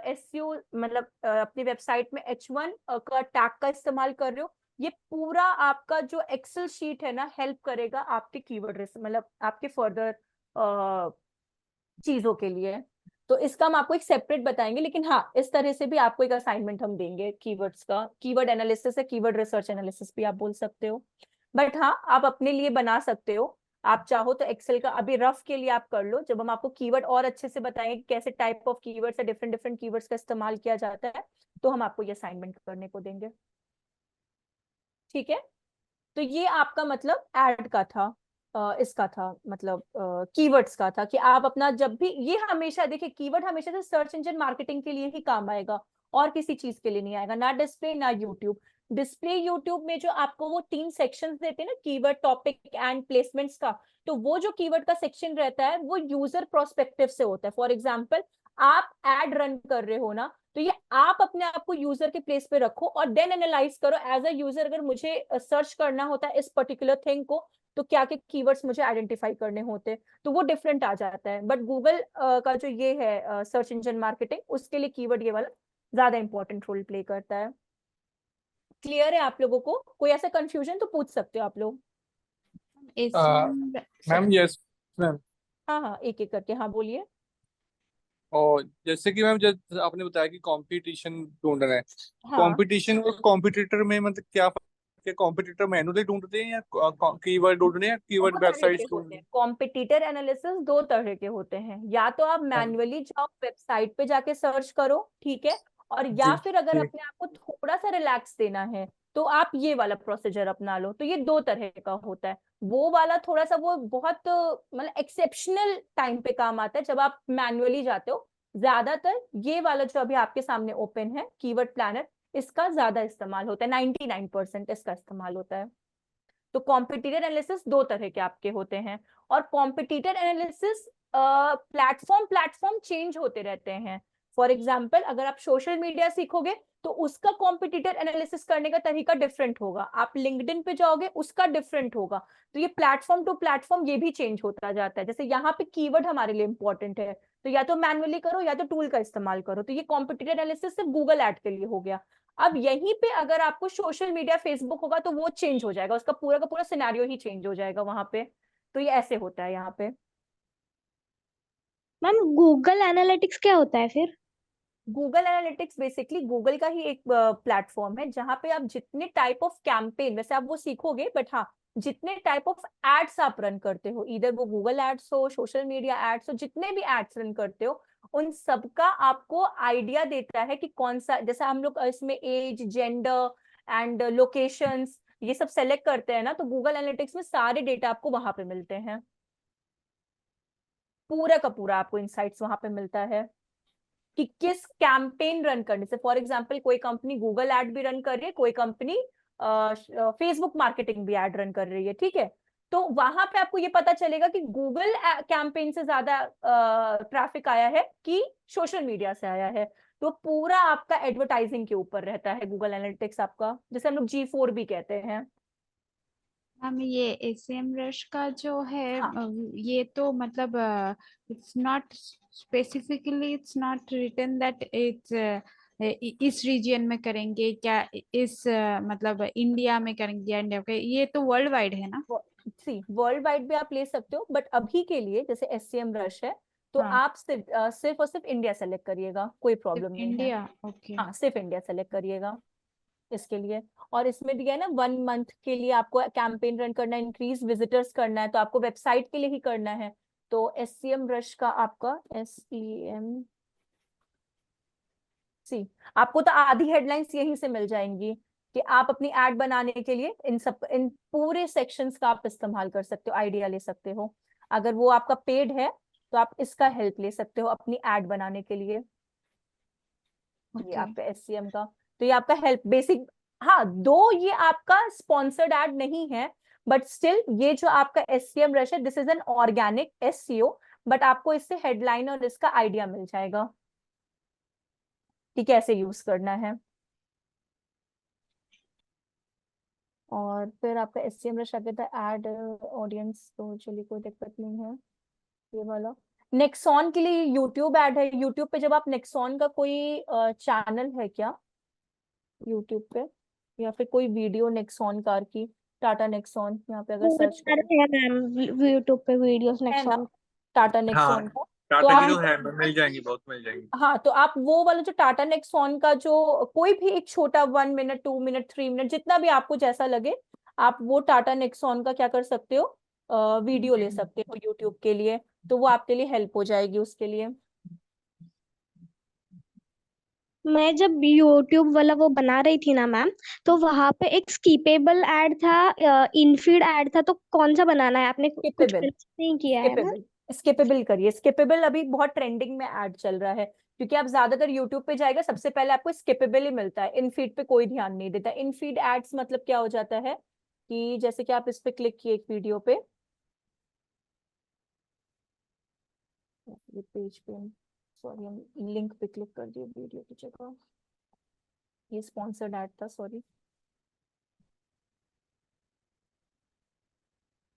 एसईओ मतलब अपनी वेबसाइट में H1 का टैग का इस्तेमाल कर रहे हो, ये पूरा आपका जो एक्सेल शीट है ना, हेल्प करेगा आपके कीवर्ड मतलब आपके फर्दर चीजों के लिए। तो इसका हम आपको एक सेपरेट बताएंगे, लेकिन हाँ, इस तरह से भी आपको एक असाइनमेंट हम देंगे कीवर्ड्स का। कीवर्ड एनालिसिस है, कीवर्ड रिसर्च एनालिसिस भी आप बोल सकते हो, बट हाँ, आप अपने लिए बना सकते हो। आप चाहो तो एक्सेल का अभी रफ के लिए आप कर लो, जब हम आपको कीवर्ड और अच्छे से बताएंगे कि कैसे टाइप ऑफ कीवर्ड्स है, डिफरेंट डिफरेंट कीवर्ड्स का इस्तेमाल किया जाता है, तो हम आपको ये असाइनमेंट करने को देंगे। ठीक है, तो ये आपका मतलब ऐड का था, इसका था मतलब कीवर्ड्स का था, कि आप अपना जब भी, ये हमेशा देखिए, कीवर्ड हमेशा से सर्च इंजन मार्केटिंग के लिए ही काम आएगा, और किसी चीज के लिए नहीं आएगा, ना डिस्प्ले ना यूट्यूब। डिस्प्ले यूट्यूब में जो आपको वो 3 सेक्शंस देते हैं ना, कीवर्ड, टॉपिक एंड प्लेसमेंट्स का, तो वो जो कीवर्ड का सेक्शन रहता है वो यूजर प्रोस्पेक्टिव से होता है। फॉर एग्जाम्पल, आप एड रन कर रहे हो ना, तो ये आप अपने आप को यूजर के प्लेस पे रखो और देन एनालाइज करो एज अ यूजर, अगर मुझे सर्च करना होता है इस पर्टिकुलर थिंग को, तो क्या क्या कीवर्ड्स मुझे आइडेंटिफाई करने होते हैं, तो वो डिफरेंट आ जाता है। बट गूगल का जो ये है सर्च इंजन मार्केटिंग, उसके लिए कीवर्ड ये वाला ज्यादा इंपॉर्टेंट रोल प्ले करता है। क्लियर है आप लोगों को? कोई ऐसा कंफ्यूजन तो पूछ सकते हो आप लोग। Ma'am yes ma'am. हाँ हाँ, एक एक करके, हाँ बोलिए। और जैसे कि मैम, जैसे आपने बताया कि कंपटीशन ढूंढ रहे हैं, हाँ, कंपटीशन और कॉम्पिटिटर में मतलब क्या फर्क है? कॉम्पिटिटर मैनुअली ढूंढते हैं या कीवर्ड ढूंढ रहे हैं, दो कीवर्ड तरह के वेबसाइट्स ढूंढ होते रहे हैं हैं? कॉम्पिटिटर एनालिसिस, 2 तरह के होते हैं। या तो आप हाँ मैन्युअली जाओ, वेबसाइट पे जाके सर्च करो, ठीक है, और या जी फिर अगर जी। अपने आप को थोड़ा सा रिलैक्स देना है, तो आप ये वाला प्रोसीजर अपना लो। तो ये 2 तरह का होता है। वो वाला थोड़ा सा, वो बहुत मतलब एक्सेप्शनल टाइम पे काम आता है जब आप मैन्युअली जाते हो। ज्यादातर ये वाला जो अभी आपके सामने ओपन है, कीवर्ड प्लानर, इसका ज्यादा इस्तेमाल होता है, 99% इसका इस्तेमाल होता है। तो कॉम्पिटिटर एनालिसिस 2 तरह के आपके होते हैं, और competitor analysis platform platform change होते रहते हैं। फॉर एग्जाम्पल, अगर आप सोशल मीडिया सीखोगे तो उसका कॉम्पिटिटर एनालिसिस करने का तरीका डिफरेंट होगा, आप लिंक्डइन पे जाओगे उसका डिफरेंट होगा। तो ये प्लेटफॉर्म टू प्लेटफॉर्म ये भी चेंज होता जाता है। जैसे यहाँ पे कीवर्ड हमारे लिए इंपॉर्टेंट है, तो या तो मैनुअली करो या तो टूल का इस्तेमाल करो। तो ये कॉम्पिटिटर एनालिसिस सिर्फ गूगल ऐड के लिए हो गया। अब यहीं पे अगर आपको सोशल मीडिया, फेसबुक होगा, तो वो चेंज हो जाएगा, उसका पूरा का पूरा सिनेरियो ही चेंज हो जाएगा वहां पे। तो ये ऐसे होता है यहाँ पे। मैम गूगल एनालिटिक्स क्या होता है फिर? गूगल एनालिटिक्स बेसिकली गूगल का ही एक प्लेटफॉर्म है, जहां पे आप जितने टाइप ऑफ कैंपेन, वैसे आप वो सीखोगे, बट हाँ, जितने टाइप ऑफ एड्स आप रन करते हो, इधर वो गूगल एड्स हो, सोशल मीडिया एड्स हो, जितने भी एड्स रन करते हो, उन सबका आपको आइडिया देता है कि कौन सा, जैसे हम लोग इसमें एज, जेंडर एंड लोकेशंस ये सब सेलेक्ट करते हैं ना, तो गूगल एनालिटिक्स में सारे डेटा आपको वहां पे मिलते हैं, पूरा का पूरा आपको इंसाइट्स वहां पे मिलता है कि किस कैंपेन रन करने से। फॉर एग्जांपल, कोई कंपनी गूगल ऐड भी रन कर रही है, कोई कंपनी फेसबुक मार्केटिंग भी ऐड रन कर रही है, ठीक है, तो वहां पे आपको ये पता चलेगा कि गूगल कैंपेन से ज्यादा ट्रैफिक आया है कि सोशल मीडिया से आया है। तो पूरा आपका एडवर्टाइजिंग के ऊपर रहता है गूगल एनालिटिक्स आपका, जैसे हम लोग G4 भी कहते हैं। मैम ये एसएम रश का जो है हाँ, ये तो मतलब it's not specifically, it's not written that it's इस रीजन में करेंगे क्या, इस मतलब इंडिया में करेंगे या इंडिया के, ये तो वर्ल्ड वाइड है ना? सी वर्ल्ड वाइड भी आप ले सकते हो, बट अभी के लिए जैसे SCM रश है, तो हाँ, आप सिर्फ और सिर्फ इंडिया सेलेक्ट करिएगा, कोई सिर्फ प्रॉब्लम नहीं है। India, okay. हाँ, सिर्फ इंडिया सेलेक्ट करिएगा। इसके लिए। और इसमें दिया है ना 1 मंथ के लिए आपको कैंपेन रन करना है, इंक्रीज विजिटर्स करना है, तो आपको वेबसाइट के लिए ही करना है। तो SEM रश का आपका SEM सी, आपको तो आधी हेडलाइंस यहीं से मिल जाएंगी कि आप अपनी एड बनाने के लिए इन पूरे सेक्शंस का आप इस्तेमाल कर सकते हो, आइडिया ले सकते हो। अगर वो आपका पेड है तो आप इसका हेल्प ले सकते हो अपनी एड बनाने के लिए। ये ओके। आपका SCM का, तो ये आपका हेल्प बेसिक। हाँ, दो ये आपका स्पॉन्सर्ड एड नहीं है, बट स्टिल ये जो आपका SCM रश है, this is an organic SEO, but आपको इससे हेडलाइन और इसका आइडिया मिल जाएगा कि कैसे यूज करना है। और फिर आपका SCM रश आ गया था एड ऑडियंस, तो चलिए कोई दिक्कत नहीं है। ये वाला नेक्सॉन के लिए यूट्यूब एड है। यूट्यूब पे जब आप नेक्सॉन का कोई चैनल है क्या यूट्यूब पे, या फिर कोई वीडियो नेक्सॉन कार की, टाटा नेक्सॉन, यहाँ पे अगर बहुत सर्च करें सारे हैं मैम यूट्यूब पे वीडियोस है ना नेक्सॉन। टाटा हाँ, नेक्सॉन का, तो टाटा की आप तो है, मिल जाएंगी, बहुत मिल जाएंगी। हाँ, तो आप वो वाला जो टाटा नेक्सॉन का जो कोई भी एक छोटा 1 मिनट 2 मिनट 3 मिनट जितना भी आपको जैसा लगे, आप वो टाटा नेक्सॉन का क्या कर सकते हो, वीडियो ले सकते हो यूट्यूब के लिए, तो वो आपके लिए हेल्प हो जाएगी उसके लिए। मैं जब यूट्यूब वाला वो बना रही थी ना मैम, तो वहां पे एक स्किपेबल ऐड था, इनफीड ऐड था, तो कौन सा बनाना है? आपने कुछ स्किपेबल, नहीं किया है मैम? स्किपेबल स्किपेबल करिए। स्किपेबल अभी बहुत ट्रेंडिंग में ऐड चल रहा है, क्योंकि आप ज्यादातर यूट्यूब पे जाएगा सबसे पहले आपको स्किपेबल ही मिलता है, इनफीड पे कोई ध्यान नहीं देता। इनफीड एड्स मतलब क्या हो जाता है कि जैसे कि आप इस पे क्लिक किए एक वीडियो पे, ये पेज पे, सॉरी हम लिंक पे क्लिक कर दिए वीडियो की जगह, ये स्पॉन्सर्ड ऐड था, सॉरी।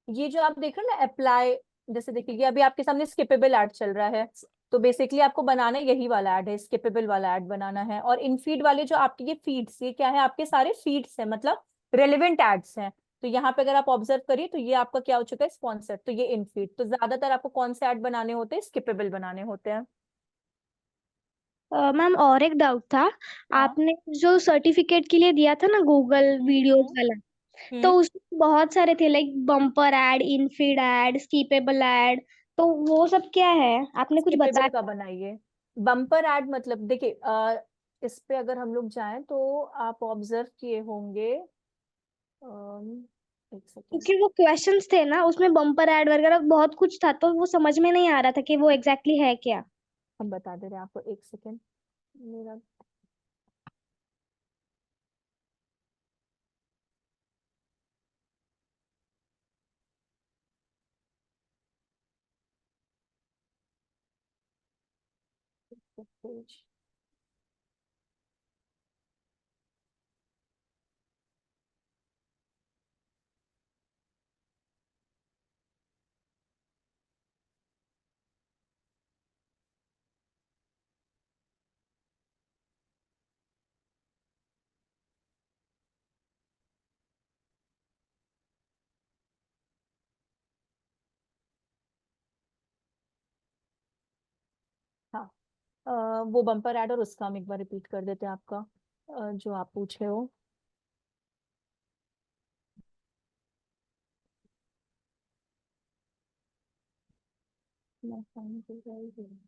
ये जो आप देख रहे हो ना अप्लाई, जैसे देखिए अभी आपके सामने स्किपेबल ऐड चल रहा है, तो बेसिकली आपको बनाना यही वाला ऐड है, स्किपेबल वाला ऐड बनाना है। और इन फीड वाले जो आपके ये फीड्स, ये क्या है, आपके सारे फीड्स हैं, मतलब रेलिवेंट एड्स हैं। तो यहाँ पे अगर आप ऑब्जर्व करिए तो ये आपका क्या हो चुका है, स्पॉन्सर्ड, तो ये इन फीड। तो ज्यादातर आपको कौन से ऐड बनाने होते हैं, स्किपेबल बनाने होते हैं। मैम और एक डाउट था, हाँ। आपने जो सर्टिफिकेट के लिए दिया था ना गूगल वीडियोस हम्म। वाला, तो हम्म। उसमें बहुत सारे थे, like bumper ad, infeed ad, skippable ad, तो वो सब क्या है? आपने कुछ स्किपेबल बताया? का बनाइए। बम्पर ऐड मतलब देखिए, इस पे अगर हम लोग जाएं तो आप ऑब्जर्व किए होंगे, एक सेकेंड, क्योंकि वो क्वेश्चंस थे ना उसमें, बम्पर ऐड वगैरह बहुत कुछ था, तो वो समझ में नहीं आ रहा था कि वो एग्जैक्टली है क्या। हम बता दे रहे हैं आपको, एक सेकेंड मेरा। पेज, हाँ, वो बम्पर ऐड और उसका हम एक बार रिपीट कर देते हैं आपका, जो आप पूछे हो। मैं find कर रही हूँ।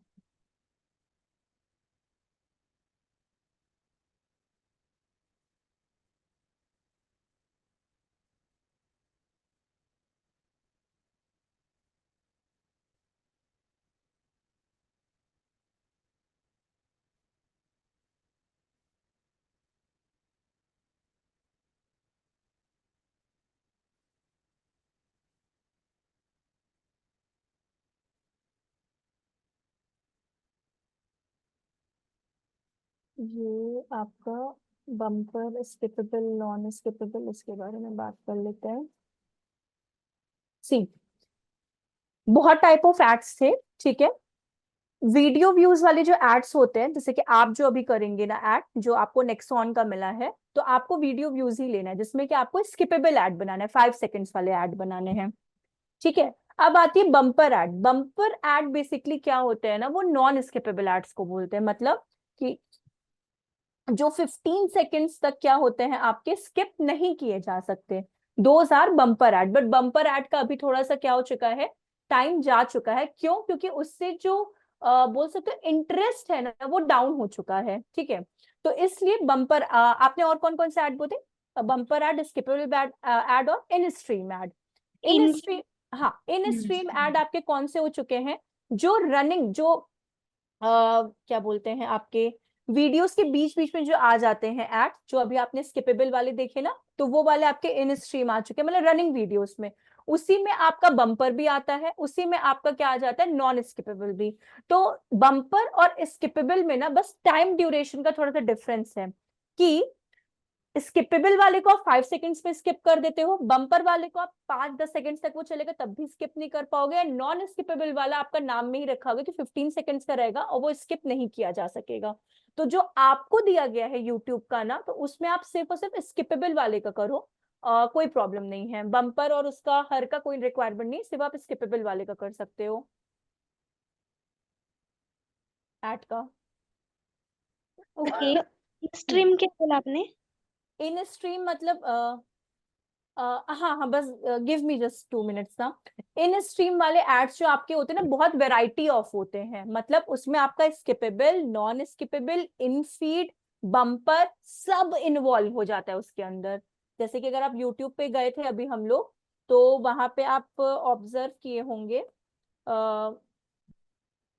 ये आपका बम्पर स्किपेबल नॉन स्किपेबल, इसके बारे में बात कर लेते हैं। सी, बहुत टाइप ऑफ एड्स थे, ठीक है। वीडियो व्यूज वाले जो एड्स होते हैं, जैसे कि आप जो अभी करेंगे ना ऐड, जो आपको नेक्सॉन का मिला है, तो आपको वीडियो व्यूज ही लेना है, जिसमें कि आपको स्किपेबल ऐड बनाना है, 5 सेकेंड्स वाले ऐड बनाने हैं, ठीक है। अब आती है bumper add. Bumper add basically क्या होते हैं ना, वो नॉन स्किपेबल एड्स को बोलते हैं, मतलब कि जो 15 सेकेंड्स तक क्या होते हैं आपके स्किप नहीं किए जा सकते, those are bumper ad. But bumper ad का अभी थोड़ा सा क्या हो चुका है, टाइम जा चुका है। क्यों? क्योंकि उससे जो बोल सकते हो इंटरेस्ट है ना वो डाउन हो चुका है, ठीक है। तो इसलिए बम्पर आपने और कौन कौन से ऐड बोले? बम्पर एड, स्किपेबल एड और इन स्ट्रीम एड। इन इन स्ट्रीम, हाँ इन स्ट्रीम एड आपके कौन से हो चुके हैं? जो रनिंग, जो क्या बोलते हैं आपके वीडियोस के बीच बीच में जो आ जाते हैं ऐड, जो अभी आपने स्किपेबल वाले देखे ना, तो वो वाले आपके इन स्ट्रीम आ चुके हैं, मतलब रनिंग वीडियोस में। उसी में आपका बम्पर भी आता है, उसी में आपका क्या आ जाता है, नॉन स्किपेबल भी। तो बम्पर और स्किपेबल में ना बस टाइम ड्यूरेशन का थोड़ा सा डिफरेंस है कि स्किपेबल वाले को आप 5 सेकंड्स में स्किप कर देते हो, बम्पर वाले को आप 5-10 सेकंड्स तक वो चलेगा तब भी स्किप नहीं कर पाओगे। नॉन स्किपेबल वाला आपका नाम में ही रखा होगा कि 15 सेकंड्स का रहेगा और वो स्किप नहीं किया जा सकेगा। तो जो आपको दिया गया है यूट्यूब का ना, तो उसमें आप सिर्फ और सिर्फ स्किपेबल वाले का करो, कोई प्रॉब्लम नहीं है। बम्पर और उसका हर का कोई रिक्वायरमेंट नहीं, सिर्फ आप स्किपेबल वाले का कर सकते हो ऐड का। ओके, स्ट्रीम क्या बोला आपने? इन स्ट्रीम मतलब हाँ हाँ, बस गिव मी जस्ट 2 मिनट्स ना। इन स्ट्रीम वाले एड्स जो आपके होते हैं ना, बहुत वेराइटी ऑफ होते हैं, मतलब उसमें आपका स्किपेबल, नॉन स्किपेबल, इन फीड, बम्पर सब इन्वॉल्व हो जाता है उसके अंदर। जैसे कि अगर आप यूट्यूब पे गए थे अभी हम लोग, तो वहां पे आप ऑब्जर्व किए होंगे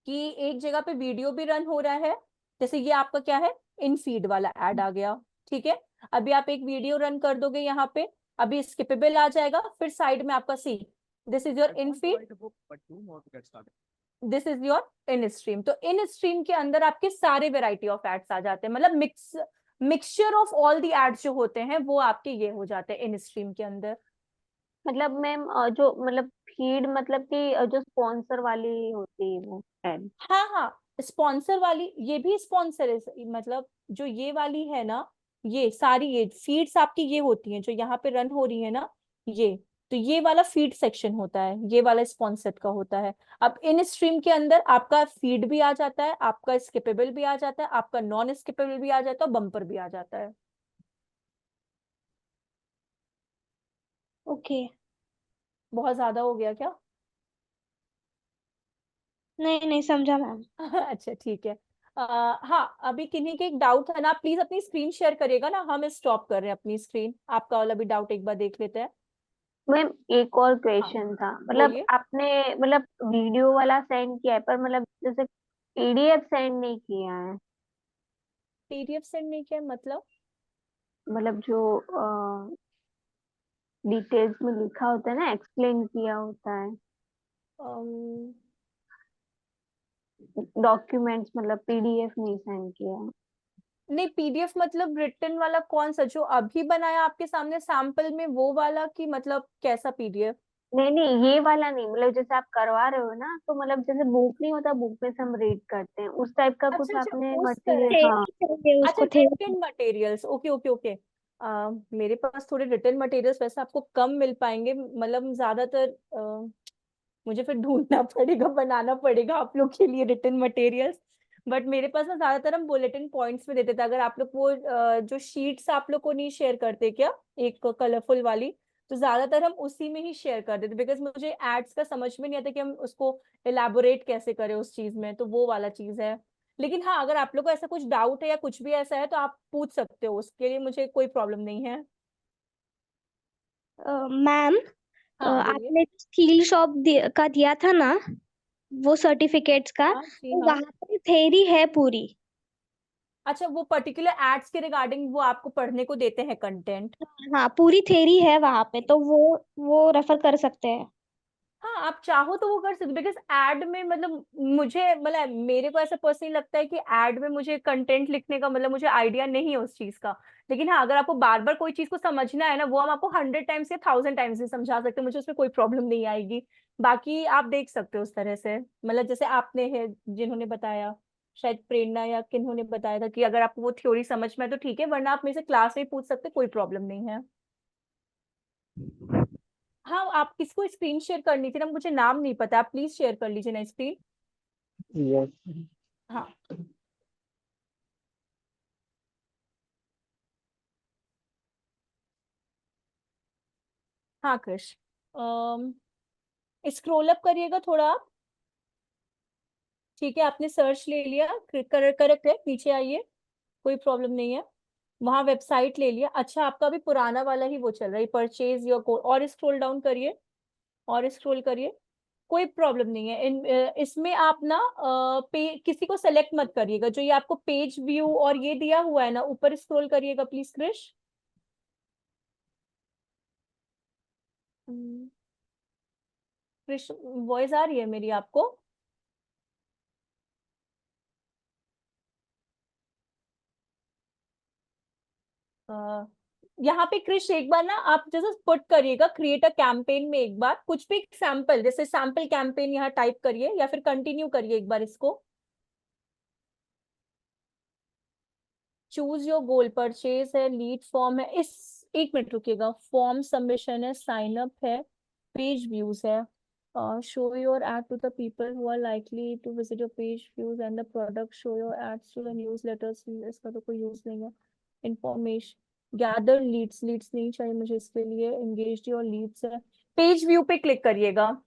कि एक जगह पे वीडियो भी रन हो रहा है। जैसे ये आपका क्या है, इन फीड वाला ऐड आ गया, ठीक है। अभी आप एक वीडियो रन कर दोगे यहाँ पे, अभी स्किपेबल आ जाएगा, फिर साइड में आपका see, this is your in feed, this is your in stream. तो इन स्ट्रीम के अंदर आपके सारे वेराइटी ऑफ एड्स आ जाते हैं, मतलब mixture of all the ads जो होते हैं वो आपके ये हो जाते हैं इन स्ट्रीम के अंदर। मतलब मैम जो मतलब फीड मतलब कि जो स्पॉन्सर वाली होती है वो एड। हाँ हाँ, स्पॉन्सर वाली ये भी स्पॉन्सर है, मतलब जो ये वाली है ना, ये सारी ये फीड्स आपकी ये होती हैं जो यहाँ पे रन हो रही है ना, ये तो ये वाला फीड सेक्शन होता है, ये वाला स्पॉन्सर्ड का होता है। अब इन स्ट्रीम के अंदर आपका फीड भी आ जाता है, आपका स्किपेबल भी आ जाता है, आपका नॉन स्किपेबल भी आ जाता है, बम्पर भी आ जाता है। ओके, बहुत ज्यादा हो गया क्या? नहीं नहीं समझा मैम। अच्छा ठीक है। हाँ, अभी किन्हीं के एक डाउट है ना, आप प्लीज अपनी स्क्रीन शेयर करिएगा ना, हम स्टॉप कर रहे हैं अपनी स्क्रीन, आपका वाला भी डाउट एक बार देख लेते हैं। मैम एक और हाँ क्वेश्चन था, मतलब बोलिए। आपने मतलब वीडियो वाला सेंड किया है पर मतलब जैसे पीडीएफ सेंड नहीं किया है। पीडीएफ सेंड नहीं किया मतलब? मतलब जो डिटेल्स में लिखा होता है ना, एक्सप्लेन किया होता है अम, डॉक्यूमेंट्स, मतलब पीडीएफ नहीं सेंड किया है। नहीं, पीडीएफ मतलब रिटन वाला कौन सा जो अभी बनाया आपके सामने सैंपल में, वो वाला कि मतलब कैसा पीडीएफ? नहीं नहीं, ये वाला नहीं, मतलब जैसे आप करवा रहे हो ना, तो मतलब जैसे बुक नहीं होता, बुक में से हम रीड करते हैं उस टाइप का कुछ अच्छा अच्छा, आपने उस तरह मटेरियल। का। हाँ। थेरी चाहिए अच्छा, उसको, theory. Written materials, okay okay okay. मेरे पास थोड़े रिटन मटेरियल्स वैसे आपको कम मिल पाएंगे, मतलब ज्यादातर मुझे फिर ढूंढना पड़ेगा, बनाना पड़ेगा आप लोग के लिए रिटन मटेरियल्स। बट मेरे पास ना ज्यादातर हम बुलेटिन पॉइंट्स में देते थे। अगर आप लोग वो जो शीट्स आप लोग को नहीं शेयर करते क्या, एक कलरफुल वाली, तो ज्यादातर हम उसी में ही शेयर कर देते, बिकॉज मुझे एड्स का समझ में नहीं आता कि हम उसको एलैबोरेट कैसे करें उस चीज में, तो वो वाला चीज है। लेकिन हाँ, अगर आप लोग को ऐसा कुछ डाउट है या कुछ भी ऐसा है तो आप पूछ सकते हो, उसके लिए मुझे कोई प्रॉब्लम नहीं है। मैम, हाँ बोलिए। आपने स्किल शॉप का दिया था ना, वो सर्टिफिकेट्स का, हाँ जी तो हाँ। वहां पे थेरी है पूरी। अच्छा, वो पर्टिकुलर एड्स के रिगार्डिंग वो आपको पढ़ने को देते हैं कंटेंट? हाँ पूरी थेरी है वहां पे, तो वो रेफर कर सकते हैं। हाँ, आप चाहो तो वो कर सकते, बिकॉज एड में मतलब मुझे, मतलब मेरे को ऐसा पर्सनली लगता है कि एड में मुझे कंटेंट लिखने का मतलब मुझे आइडिया नहीं है उस चीज का। लेकिन हाँ, अगर आपको बार बार कोई चीज को समझना है ना, वो हम आपको 100 टाइम्स या 1000 टाइम्स भी समझा सकते हैं, मुझे उसमें कोई प्रॉब्लम नहीं आएगी। बाकी आप देख सकते हो उस तरह से, मतलब जैसे आपने है जिन्होंने बताया, शायद प्रेरणा या किन्होंने बताया था कि अगर आपको वो थ्योरी समझ में है तो ठीक है, वरना आप मेरे से क्लास में पूछ सकते, कोई प्रॉब्लम नहीं है। हाँ, आप किसको स्क्रीन शेयर करनी थी ना, मुझे नाम नहीं पता, आप प्लीज शेयर कर लीजिए ना स्क्रीन। यस। हाँ हाँ कृष, स्क्रॉल अप करिएगा थोड़ा आप। ठीक है, आपने सर्च ले लिया, करेक्ट है, पीछे आइए, कोई प्रॉब्लम नहीं है। वहां वेबसाइट ले लिया। अच्छा, आपका अभी पुराना वाला ही वो चल रहा है, परचेज योर कोड, और स्क्रॉल डाउन करिए, और स्क्रॉल करिए, कोई प्रॉब्लम नहीं है। इसमें आप ना किसी को सेलेक्ट मत करिएगा, जो ये आपको पेज व्यू और ये दिया हुआ है ना, ऊपर स्क्रॉल करिएगा प्लीज क्रिश। क्रिश, वॉइस आ रही है मेरी आपको? अ, यहाँ पे क्रिश एक बार ना आप जैसे पुट करिएगा क्रिएट अ कैंपेन में, एक बार कुछ भी सैंपल, जैसे सैंपल कैंपेन यहाँ टाइप करिए, या फिर कंटिन्यू करिए एक बार इसको। चूज योर गोल, परचेज है, लीड फॉर्म है, इस एक मिनट रुकिएगा, फॉर्म सबमिशन है, साइन अप है, पेज व्यूज है, show your ad to the people who are likely to visit your page views and the product, show your ads to the newsletters, इसका तो कोई use नहीं है। Information, gather Leeds, Leeds नहीं चाहिए मुझे इसके लिए, एंगेज योर लीड्स है। पेज व्यू पे क्लिक करिएगा,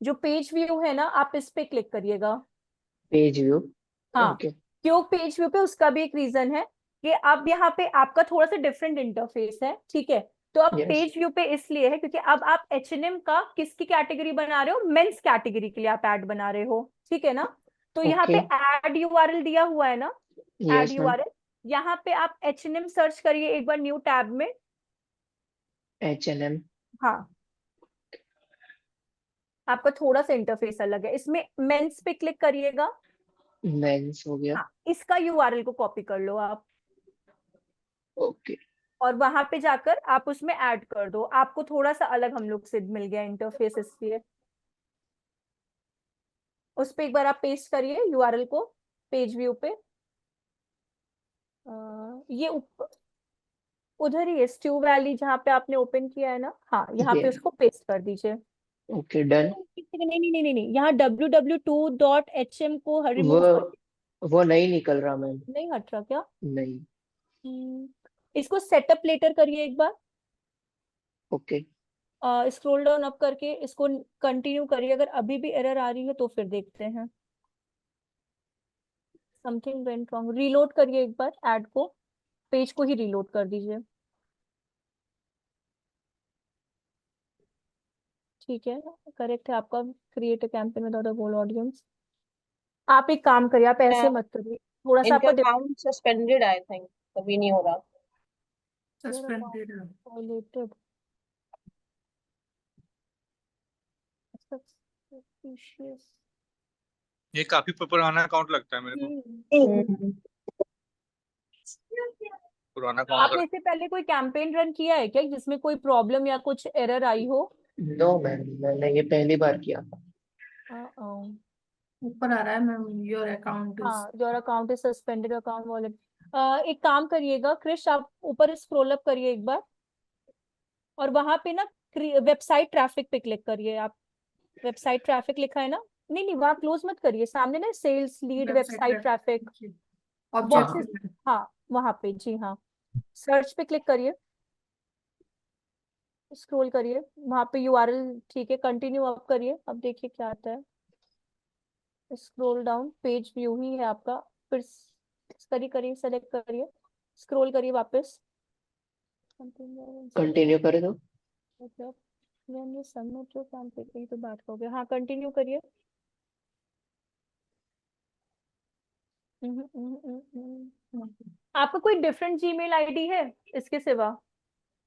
जो पेज व्यू है ना आप इस पे क्लिक करिएगा। Page view. हाँ, ओके। क्यों पेज व्यू पे, उसका भी एक रीजन है कि अब यहाँ पे आपका थोड़ा सा डिफरेंट इंटरफेस है, ठीक है। तो अब यस। पेज व्यू पे इसलिए है क्योंकि अब आप H&M का किसकी कैटेगरी बना रहे हो, मेंस कैटेगरी के लिए आप ऐड बना रहे हो, ठीक है ना। तो यहाँ ओके। पे ऐड यूआरएल दिया हुआ है ना, ऐड यस मैम। यूआरएल, यहाँ पे आप H&M सर्च करिए एक बार न्यू टैब में। H&M। हाँ, आपका थोड़ा सा इंटरफेस अलग है, इसमें मेंस पे क्लिक करिएगा। मेंस हो गया। हाँ, इसका यूआरएल को कॉपी कर लो आप, ओके। और वहां पे जाकर आप उसमें ऐड कर दो। आपको थोड़ा सा अलग हम लोग से मिल गया इंटरफेस, इसलिए उस पे एक बार आप पेस्ट करिए यूआरएल को, पेज व्यू पे। ये उधर ही है स्ट्यू वैली, जहाँ पे आपने ओपन किया है ना, हाँ यहाँ ये। पे उसको पेस्ट कर दीजिए। Okay done. नहीं नहीं नहीं नहीं नहीं, यहाँ www.2.hm को वो रिमूव कर दीजिए। वो नहीं निकल रहा मैम। नहीं हट रहा क्या? नहीं। हम्म, इसको सेटअप लेटर करिए एक बार, ओके। स्क्रॉल डाउन अप करके इसको कंटिन्यू करिए। अगर अभी भी एरर आ रही है तो फिर देखते हैं, समथिंग वेंट रॉन्ग। रीलोड करिए एक बार ऐड को, पेज को ही रीलोड कर दीजिए। ठीक है, करेक्ट है आपका, create a campaign without a goal audience. आप एक काम करिए, आप ऐसे मत करिए, थोड़ा सा इनका आपका अकाउंट सस्पेंडेड आई थिंक, तभी नहीं हो रहा। सस्पेंडेड है। Deleted, suspicious। ये काफी पुराना अकाउंट लगता है मेरे को, हम्म, पुराना अकाउंट आपने इससे पहले कोई कैंपेन रन किया है क्या जिसमें कोई प्रॉब्लम या कुछ एरर आई हो? नो मैम, मैंने ये पहली बार किया था। uh ऊपर आ रहा है मैम, योर अकाउंट इज। हाँ, your account is suspended, account wallet. एक काम करिएगा क्रिश, आप ऊपर स्क्रॉल अप करिए एक बार, और वहां पे ना वेबसाइट ट्रैफिक पे क्लिक करिए आप। वेबसाइट ट्रैफिक लिखा है ना, नहीं नहीं वहां क्लोज मत करिए, सामने ना sales lead website traffic boxes, objective. हाँ वहां पे, जी हाँ, सर्च पे क्लिक करिए, स्क्रॉल करिए, वहां पे यूआरएल, ठीक है, कंटिन्यू अप करिए, अब देखिए क्या आता है। स्क्रॉल डाउन, पेज व्यू ही है आपका, फिर करिए करिए, सेलेक्ट करिए, स्क्रॉल करिए वापस, कंटिन्यू करे तो। मतलब when you submit your campaign, ये तो बात हो गया, हाँ कंटिन्यू करिए। आपका कोई डिफरेंट जीमेल आईडी है इसके सिवा?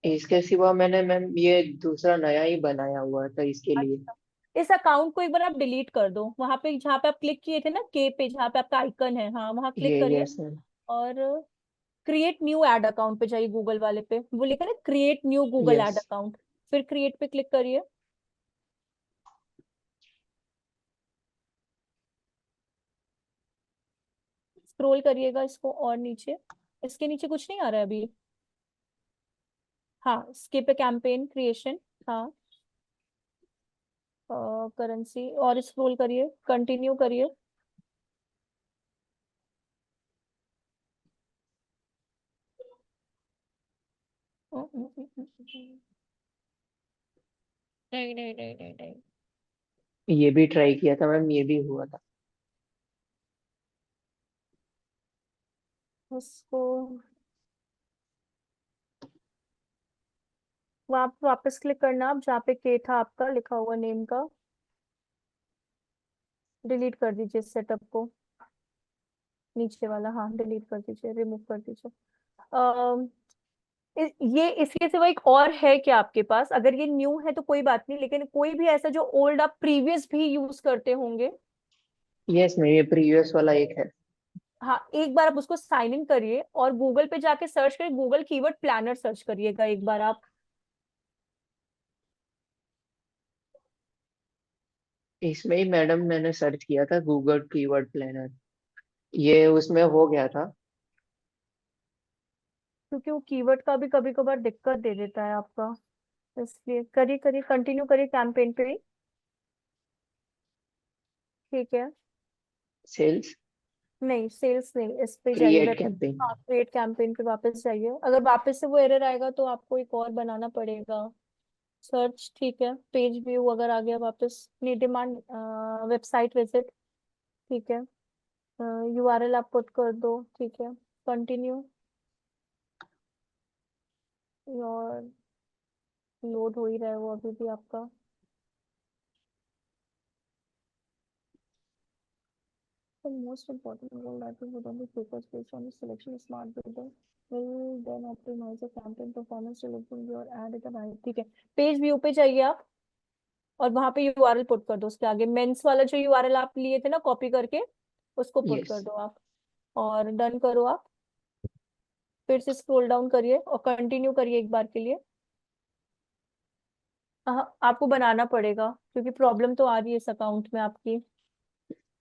इसके सिवा मैंने मैम ये दूसरा नया ही बनाया हुआ था इसके लिए। अच्छा, इस अकाउंट को एक बार आप डिलीट कर दो, वहां पे जहाँ पे आप क्लिक किए थे ना के पे, जहाँ पे आपका आइकन है, हाँ वहां क्लिक ये करिए, यस मैम। और क्रिएट न्यू एड अकाउंट पे जाइए, गूगल वाले पे वो लिखा है ना create new Google yes. Ad account, फिर क्रिएट पे क्लिक करिए। स्क्रॉल करिएगा इसको और नीचे, इसके नीचे कुछ नहीं आ रहा है अभी, हाँ स्किप ए कैंपेन क्रिएशन, हाँ करेंसी, और स्क्रॉल करिए, कंटिन्यू करिए। नहीं नहीं नहीं नहीं नहीं, ये भी ट्राई किया था मैम, ये भी हुआ था। उसको वहां पे वापस क्लिक करना आप, जहाँ पे के था आपका लिखा हुआ नेम का, डिलीट कर दीजिए सेटअप को, नीचे वाला, हाँ डिलीट कर दीजिए, रिमूव कर दीजिए। अम, ये इसके सिवा एक और है क्या आपके पास? अगर ये न्यू है तो कोई बात नहीं, लेकिन कोई भी ऐसा जो ओल्ड आप प्रीवियस भी यूज करते होंगे। यस मैम, ये प्रीवियस वाला एक है। हाँ, एक बार आप उसको साइन इन करिए और गूगल पे जाके सर्च करिए, गूगल कीवर्ड प्लानर सर्च करिएगा एक बार आप। इसमें ही मैडम मैंने सर्च किया था गूगल कीवर्ड प्लानर, ये उसमें हो गया था। क्योंकि वो कीवर्ड का भी कभी कभार दिक्कत दे देता है आपका, इसलिए करिए करिए, कंटिन्यू करिए कैंपेन पे ही। ठीक है, सेल्स नहीं सेल्स नहीं, इस पे जाइए क्रिएट कैंपेन। हाँ क्रिएट कैंपेन पे वापस जाइए। अगर वापस से वो एरर आएगा तो आपको एक और बनाना पड़ेगा सर्च। ठीक है, पेज व्यू अगर आ गया वापस, नहीं डिमांड वेबसाइट विजिट, ठीक है, यूआरएल आप पुट कर दो। ठीक है, कंटिन्यू, और लोड हो ही रहा है वो अभी भी आपका। The most important role that we would only focus based on the selection of smart builder will then optimize the campaign performance delivering your ad at the right। ठीक है, पेज व्यू पे जाइए आप और वहां पे यूआरएल पुट कर दो, उसके आगे मेंस वाला जो यूआरएल आप लिए थे ना कॉपी करके, उसको पुट कर यस। दो आप, और डन करो आप। फिर से स्क्रॉल डाउन करिए और कंटिन्यू करिए एक बार के लिए। आपको बनाना पड़ेगा क्योंकि प्रॉब्लम तो आ रही है इस अकाउंट में आपकी।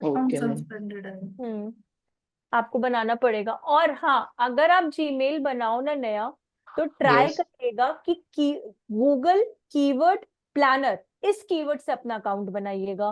Account okay ma'am. सस्पेंडेड है। आपको बनाना पड़ेगा। और हाँ, अगर आप जीमेल बनाओ ना नया, तो ट्राई यस। करिएगा कि गूगल कीवर्ड प्लानर इस कीवर्ड से अपना अकाउंट बनाइएगा,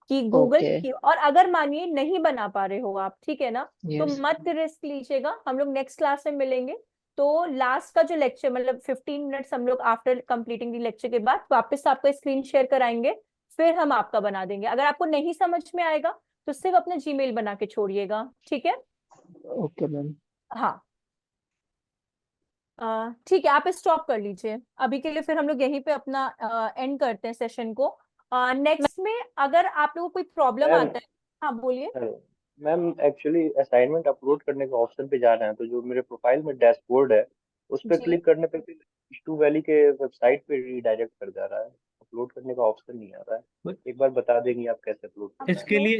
कि गूगल ओके। की। और अगर मानिए नहीं बना पा रहे हो आप, ठीक है ना, तो यस। मत रिस्क लीजिएगा, हम लोग नेक्स्ट क्लास में मिलेंगे। तो लास्ट का जो लेक्चर, मतलब 15 मिनट्स हम लोग आफ्टर कंप्लीटिंग द लेक्चर के बाद वापस आपका स्क्रीन शेयर कराएंगे, फिर हम आपका बना देंगे। अगर आपको नहीं समझ में आएगा तो सिर्फ अपना जीमेल बना के छोड़िएगा, ठीक है। Okay ma'am. हाँ ठीक है, आप स्टॉप कर लीजिए अभी के लिए, फिर हम लोग यहीं पे अपना एंड करते हैं सेशन को। नेक्स्ट में अगर आप लोगों को कोई प्रॉब्लम मैम, आता है, हाँ बोलिए। Hello ma'am, actually assignment upload करने के ऑप्शन पे जा रहे हैं तो जो मेरे प्रोफाइल में डैशबोर्ड है उस पर जी क्लिक करने पे फिर स्टू वैली के वेबसाइट पे रीडायरेक्ट कर जा रहा है, अपलोड करने का ऑप्शन नहीं आ रहा है। एक बार बता देंगे आप कैसे अपलोड आप करना है?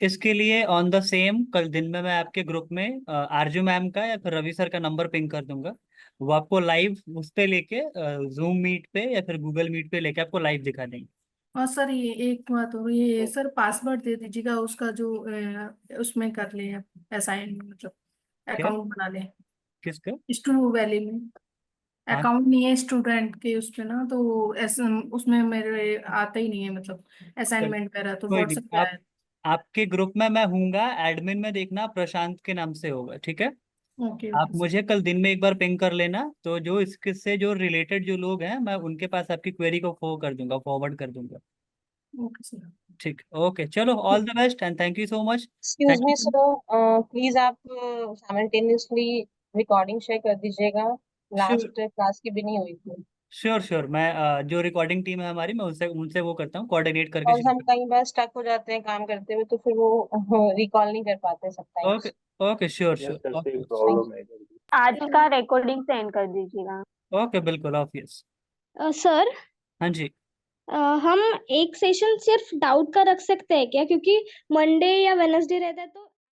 इसके लिए ऑन द सेम कल दिन में मैं आपके ग्रुप में आरजू मैम का या फिर रवि सर का नंबर पिंग कर दूंगा। वो आपको लाइव उस पे लेके जूम मीट पे या फिर गूगल मीट पे लेके आपको लाइव दिखा देंगे। और सर ये एक बात हो रही है, सर पासवर्ड दे दीजिएगा उसका जो उसमें कर ले असाइन, मतलब क्या? अकाउंट बना ले किसका? स्टू वैली में। हाँ, अकाउंट नहीं है स्टूडेंट के उस पे ना, तो ऐसे उसमें मेरे आता ही नहीं है, मतलब चल असाइनमेंट वगैरह तो कोई नहीं, व्हाट्सएप पे आया। आपके ग्रुप में मैं हूँगा, एडमिन में देखना प्रशांत के नाम से होगा, ठीक है। ओके आप ओके मुझे कल दिन में एक बार पिंग कर लेना, तो जो इसके से जो रिलेटेड जो लोग हैं मैं उनके पास आपकी क्वेरी को फॉरवर्ड कर दूंगा। Okay sir. ठीक, ओके, चलो, all the best and thank you so much. Excuse thank me you. Sir, please आप साइमल्टेनियसली रिकॉर्डिंग शेयर कर दीजिएगा, श्योर लास्ट क्लास की भी नहीं हुई थी। श्योर श्योर, मैं जो रिकॉर्डिंग टीम है हमारी, मैं उनसे उनसे वो करता हूँ, कोऑर्डिनेट करके और शेयर हम कई बार स्टक हो जाते हैं काम करते हुए, तो फिर वो रिकॉल नहीं कर पाते करता। Okay sometimes. Okay, sure yes sure, sir, same of course. Thank problem है इधर भी। आज का रिकॉर्डिंग सेंड कर दीजिएगा। ओके, बिल्कुल, ऑफिस। सर, हाँ जी। हम एक सेशन सिर्फ डाउट का रख सकते हैं क्या? क्योंकि मंडे या वेनसडे रहता है तो